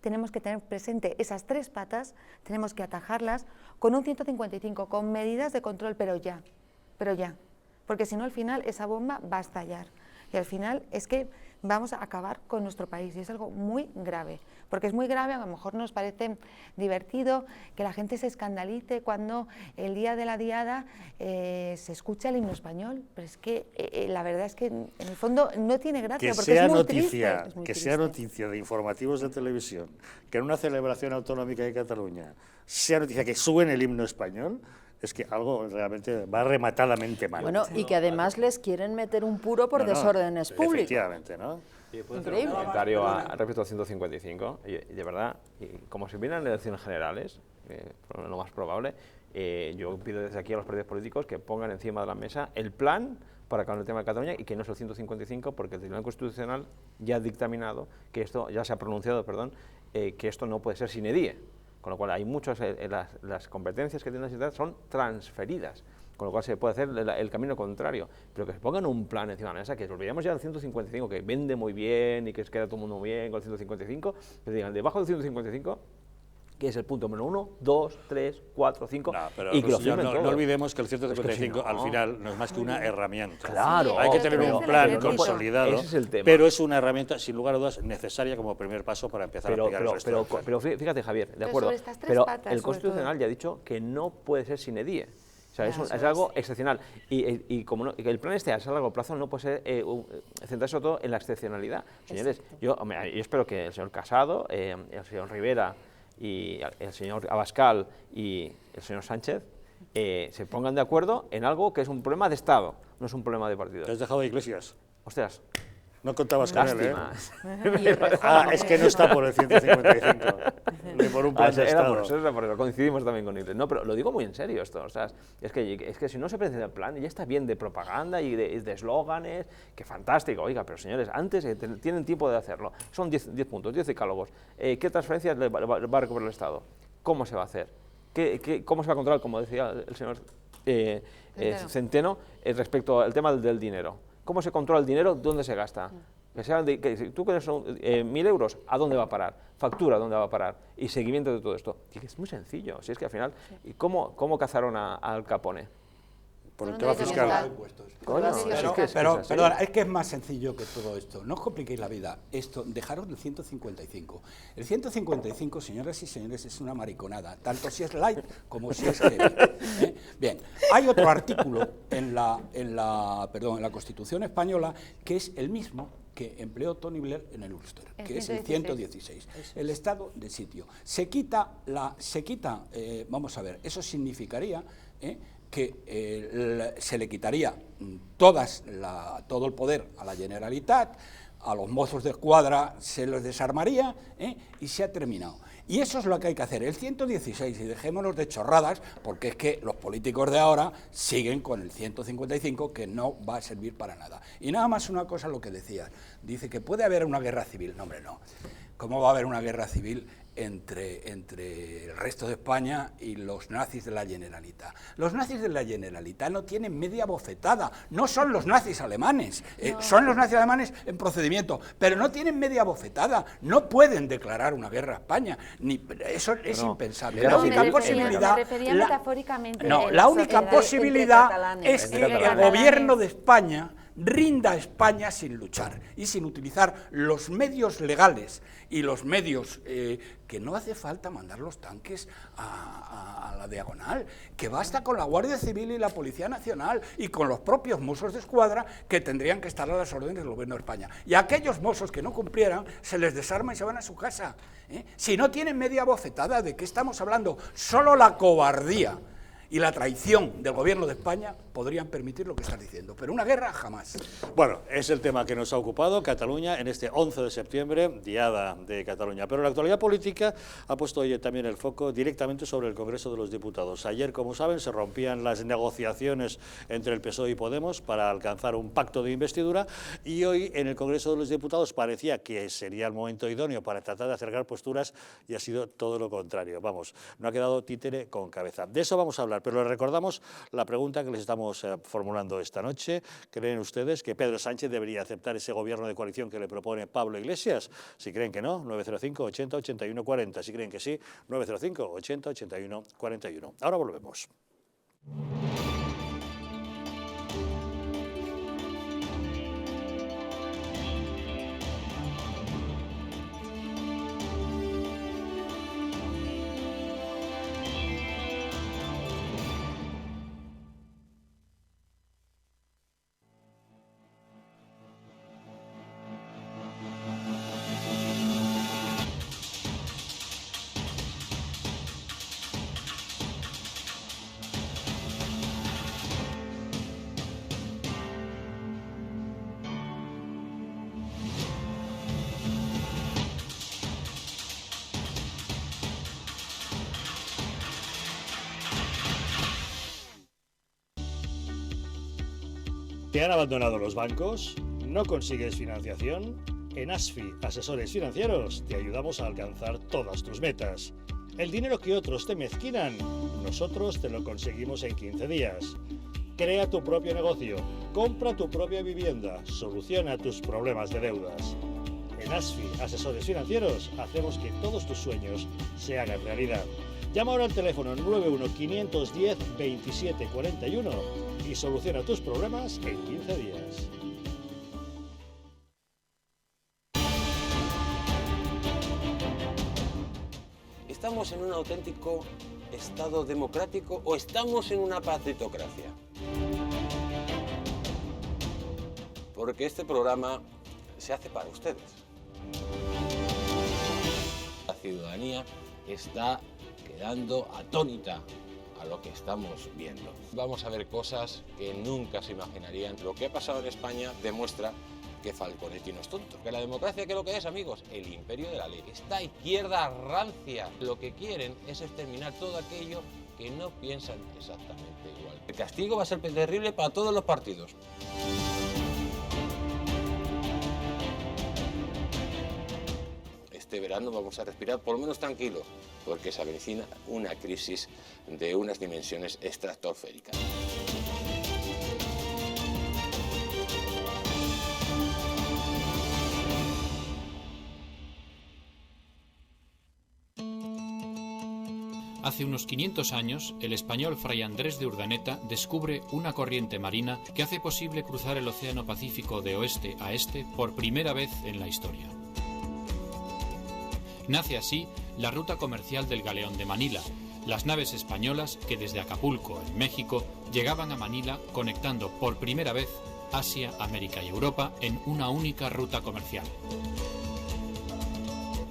Tenemos que tener presente esas tres patas, tenemos que atajarlas con un 155, con medidas de control, pero ya, porque si no al final esa bomba va a estallar y al final es que vamos a acabar con nuestro país, y es algo muy grave, porque es muy grave. A lo mejor nos parece divertido que la gente se escandalice cuando el día de la Diada se escucha el himno español, pero es que la verdad es que en el fondo no tiene gracia, porque es muy triste. Que sea noticia de informativos de televisión, que en una celebración autonómica de Cataluña sea noticia que suben el himno español, es que algo realmente va rematadamente mal. Bueno, y que además les quieren meter un puro por desórdenes públicos. Efectivamente, ¿no? Increíble. Un comentario respecto al 155, y de verdad, y como se vienen elecciones generales, lo más probable, yo pido desde aquí a los partidos políticos que pongan encima de la mesa el plan para acabar el tema de Cataluña y que no es el 155, porque el Tribunal Constitucional ya ha dictaminado que esto, ya se ha pronunciado, perdón, que esto no puede ser sine die, con lo cual hay muchas, las competencias que tiene la sociedad son transferidas, con lo cual se puede hacer el camino contrario, pero que se pongan un plan encima de la mesa, que olvidemos ya del 155, que vende muy bien y que queda todo el mundo muy bien con el 155, que digan, debajo del 155, que es el punto número 1, 2, 3, 4, 5, y que lo firmen todos. No olvidemos que el 155 al final no es más que una herramienta. Claro. Hay que tener un plan consolidado, ese es el tema. pero es una herramienta, sin lugar a dudas, necesaria como primer paso para empezar a aplicar el resto. Pero fíjate, Javier, de acuerdo, pero el Constitucional ya ha dicho que no puede ser sine die. O sea, es algo excepcional. Y como el plan este a largo plazo no puede ser centrarse sobre todo en la excepcionalidad. Señores, yo espero que el señor Casado, el señor Rivera y el señor Abascal y el señor Sánchez se pongan de acuerdo en algo que es un problema de Estado, no es un problema de partido. ¿Te has dejado de Iglesias? Ostras. No contabas con él, ¿eh? Lástima. Es que no está por el 155, ni por un plan de Estado. Por eso, coincidimos también con él. No, pero lo digo muy en serio esto, o sea, es que si no se presenta el plan, ya está bien de propaganda y de eslóganes, que fantástico, oiga, pero señores, antes tienen tiempo de hacerlo. Son 10 puntos, 10 decálogos. ¿Qué transferencias va a recuperar el Estado? ¿Cómo se va a hacer? ¿Cómo se va a controlar, como decía el señor Centeno, respecto al tema del dinero? ¿Cómo se controla el dinero? ¿Dónde se gasta? Si tú quieres 1.000 euros, ¿a dónde va a parar? Factura, ¿dónde va a parar? Y seguimiento de todo esto. Y es muy sencillo. Si es que al final, ¿cómo cazaron a Al Capone? Por el tema fiscal. Perdona, es que es más sencillo que todo esto. No os compliquéis la vida. Dejaros del 155. El 155, señoras y señores, es una mariconada, tanto si es light como si es heavy. Bien, hay otro artículo en la Constitución española que es el mismo que empleó Tony Blair en el Ulster, que es el 116, el estado de sitio. Se quita, vamos a ver, eso significaría que se le quitaría todo el poder a la Generalitat, a los Mossos de Escuadra se los desarmaría y se ha terminado. Y eso es lo que hay que hacer, el 116, y dejémonos de chorradas, porque es que los políticos de ahora siguen con el 155, que no va a servir para nada. Y nada más una cosa lo que decías, dice que puede haber una guerra civil. No, hombre, no. ¿Cómo va a haber una guerra civil entre el resto de España y los nazis de la Generalitat? Los nazis de la Generalitat no tienen media bofetada, no son los nazis alemanes, son los nazis alemanes en procedimiento, pero no tienen media bofetada, no pueden declarar una guerra a España, eso es impensable. La única posibilidad, me refería metafóricamente. No, la única posibilidad es que el gobierno de España rinda a España sin luchar y sin utilizar los medios legales y los medios que no hace falta mandar los tanques a la diagonal, que basta con la Guardia Civil y la Policía Nacional y con los propios Mossos de Escuadra que tendrían que estar a las órdenes del gobierno de España. Y a aquellos mozos que no cumplieran se les desarma y se van a su casa. Si no tienen media bofetada, ¿de qué estamos hablando? Solo la cobardía y la traición del gobierno de España podrían permitir lo que estás diciendo, pero una guerra jamás. Bueno, es el tema que nos ha ocupado Cataluña en este 11 de septiembre, Diada de Cataluña. Pero la actualidad política ha puesto hoy también el foco directamente sobre el Congreso de los Diputados. Ayer, como saben, se rompían las negociaciones entre el PSOE y Podemos para alcanzar un pacto de investidura y hoy en el Congreso de los Diputados parecía que sería el momento idóneo para tratar de acercar posturas y ha sido todo lo contrario. Vamos, no ha quedado títere con cabeza. De eso vamos a hablar, pero les recordamos la pregunta que les estamos formulando esta noche. ¿Creen ustedes que Pedro Sánchez debería aceptar ese gobierno de coalición que le propone Pablo Iglesias? Si creen que no, 905 80 81 40. Si creen que sí, 905 80 81 41. Ahora volvemos. ¿Te han abandonado los bancos? ¿No consigues financiación? En ASFI, Asesores Financieros, te ayudamos a alcanzar todas tus metas. El dinero que otros te mezquinan, nosotros te lo conseguimos en 15 días. Crea tu propio negocio, compra tu propia vivienda, soluciona tus problemas de deudas. En ASFI, Asesores Financieros, hacemos que todos tus sueños se hagan realidad. Llama ahora al teléfono 91-510-2741 y soluciona tus problemas en 15 días. ¿Estamos en un auténtico Estado democrático o estamos en una partitocracia? Porque este programa se hace para ustedes. La ciudadanía está quedando atónita a lo que estamos viendo. Vamos a ver cosas que nunca se imaginarían. Lo que ha pasado en España demuestra que Falconetti no es tonto. Que la democracia, ¿qué es lo que es, amigos? El imperio de la ley. Esta izquierda rancia lo que quieren es exterminar todo aquello que no piensan exactamente igual. El castigo va a ser terrible para todos los partidos. Este verano vamos a respirar por lo menos tranquilo, porque se avecina una crisis de unas dimensiones estratosféricas. Hace unos 500 años, el español Fray Andrés de Urdaneta descubre una corriente marina que hace posible cruzar el Océano Pacífico de oeste a este por primera vez en la historia. Nace así la ruta comercial del Galeón de Manila, las naves españolas que desde Acapulco, en México, llegaban a Manila conectando por primera vez Asia, América y Europa en una única ruta comercial.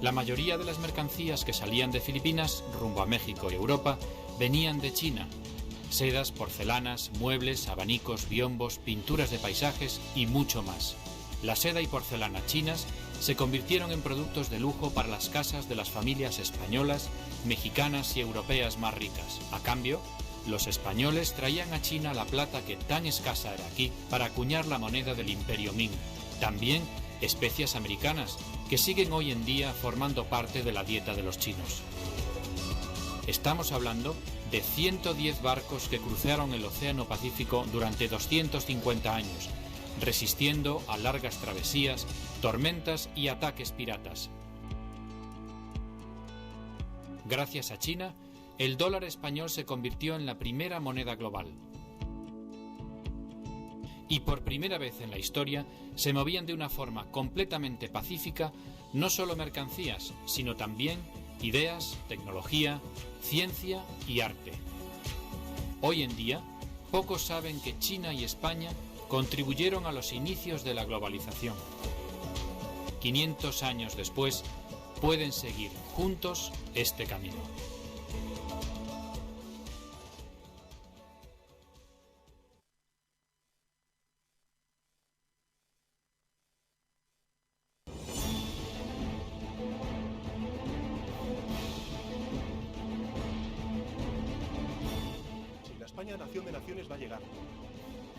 La mayoría de las mercancías que salían de Filipinas rumbo a México y Europa venían de China. Sedas, porcelanas, muebles, abanicos, biombos, pinturas de paisajes y mucho más. La seda y porcelana chinas se convirtieron en productos de lujo para las casas de las familias españolas, mexicanas y europeas más ricas. A cambio, los españoles traían a China la plata que tan escasa era aquí para acuñar la moneda del Imperio Ming. También especias americanas que siguen hoy en día formando parte de la dieta de los chinos. Estamos hablando de 110 barcos que cruzaron el Océano Pacífico durante 250 años, resistiendo a largas travesías, tormentas y ataques piratas. Gracias a China, el dólar español se convirtió en la primera moneda global. Y por primera vez en la historia se movían de una forma completamente pacífica no solo mercancías, sino también ideas, tecnología, ciencia y arte. Hoy en día, pocos saben que China y España contribuyeron a los inicios de la globalización. 500 años después, pueden seguir juntos este camino. España, nación de naciones, va a llegar.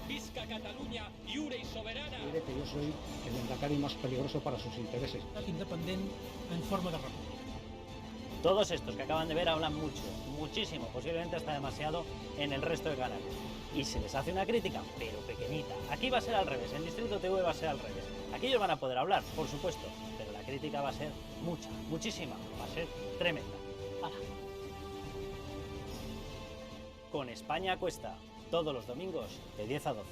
Visca Catalunya, lliure y soberana. Diré que yo soy el lehendakari más peligroso para sus intereses. Independiente en forma de república. Todos estos que acaban de ver hablan mucho, muchísimo, posiblemente hasta demasiado en el resto de canales. Y se les hace una crítica, pero pequeñita. Aquí va a ser al revés, en Distrito TV va a ser al revés. Aquí ellos van a poder hablar, por supuesto, pero la crítica va a ser mucha, muchísima, va a ser tremenda. ¡Hala! Con España a cuesta, todos los domingos de 10 a 12.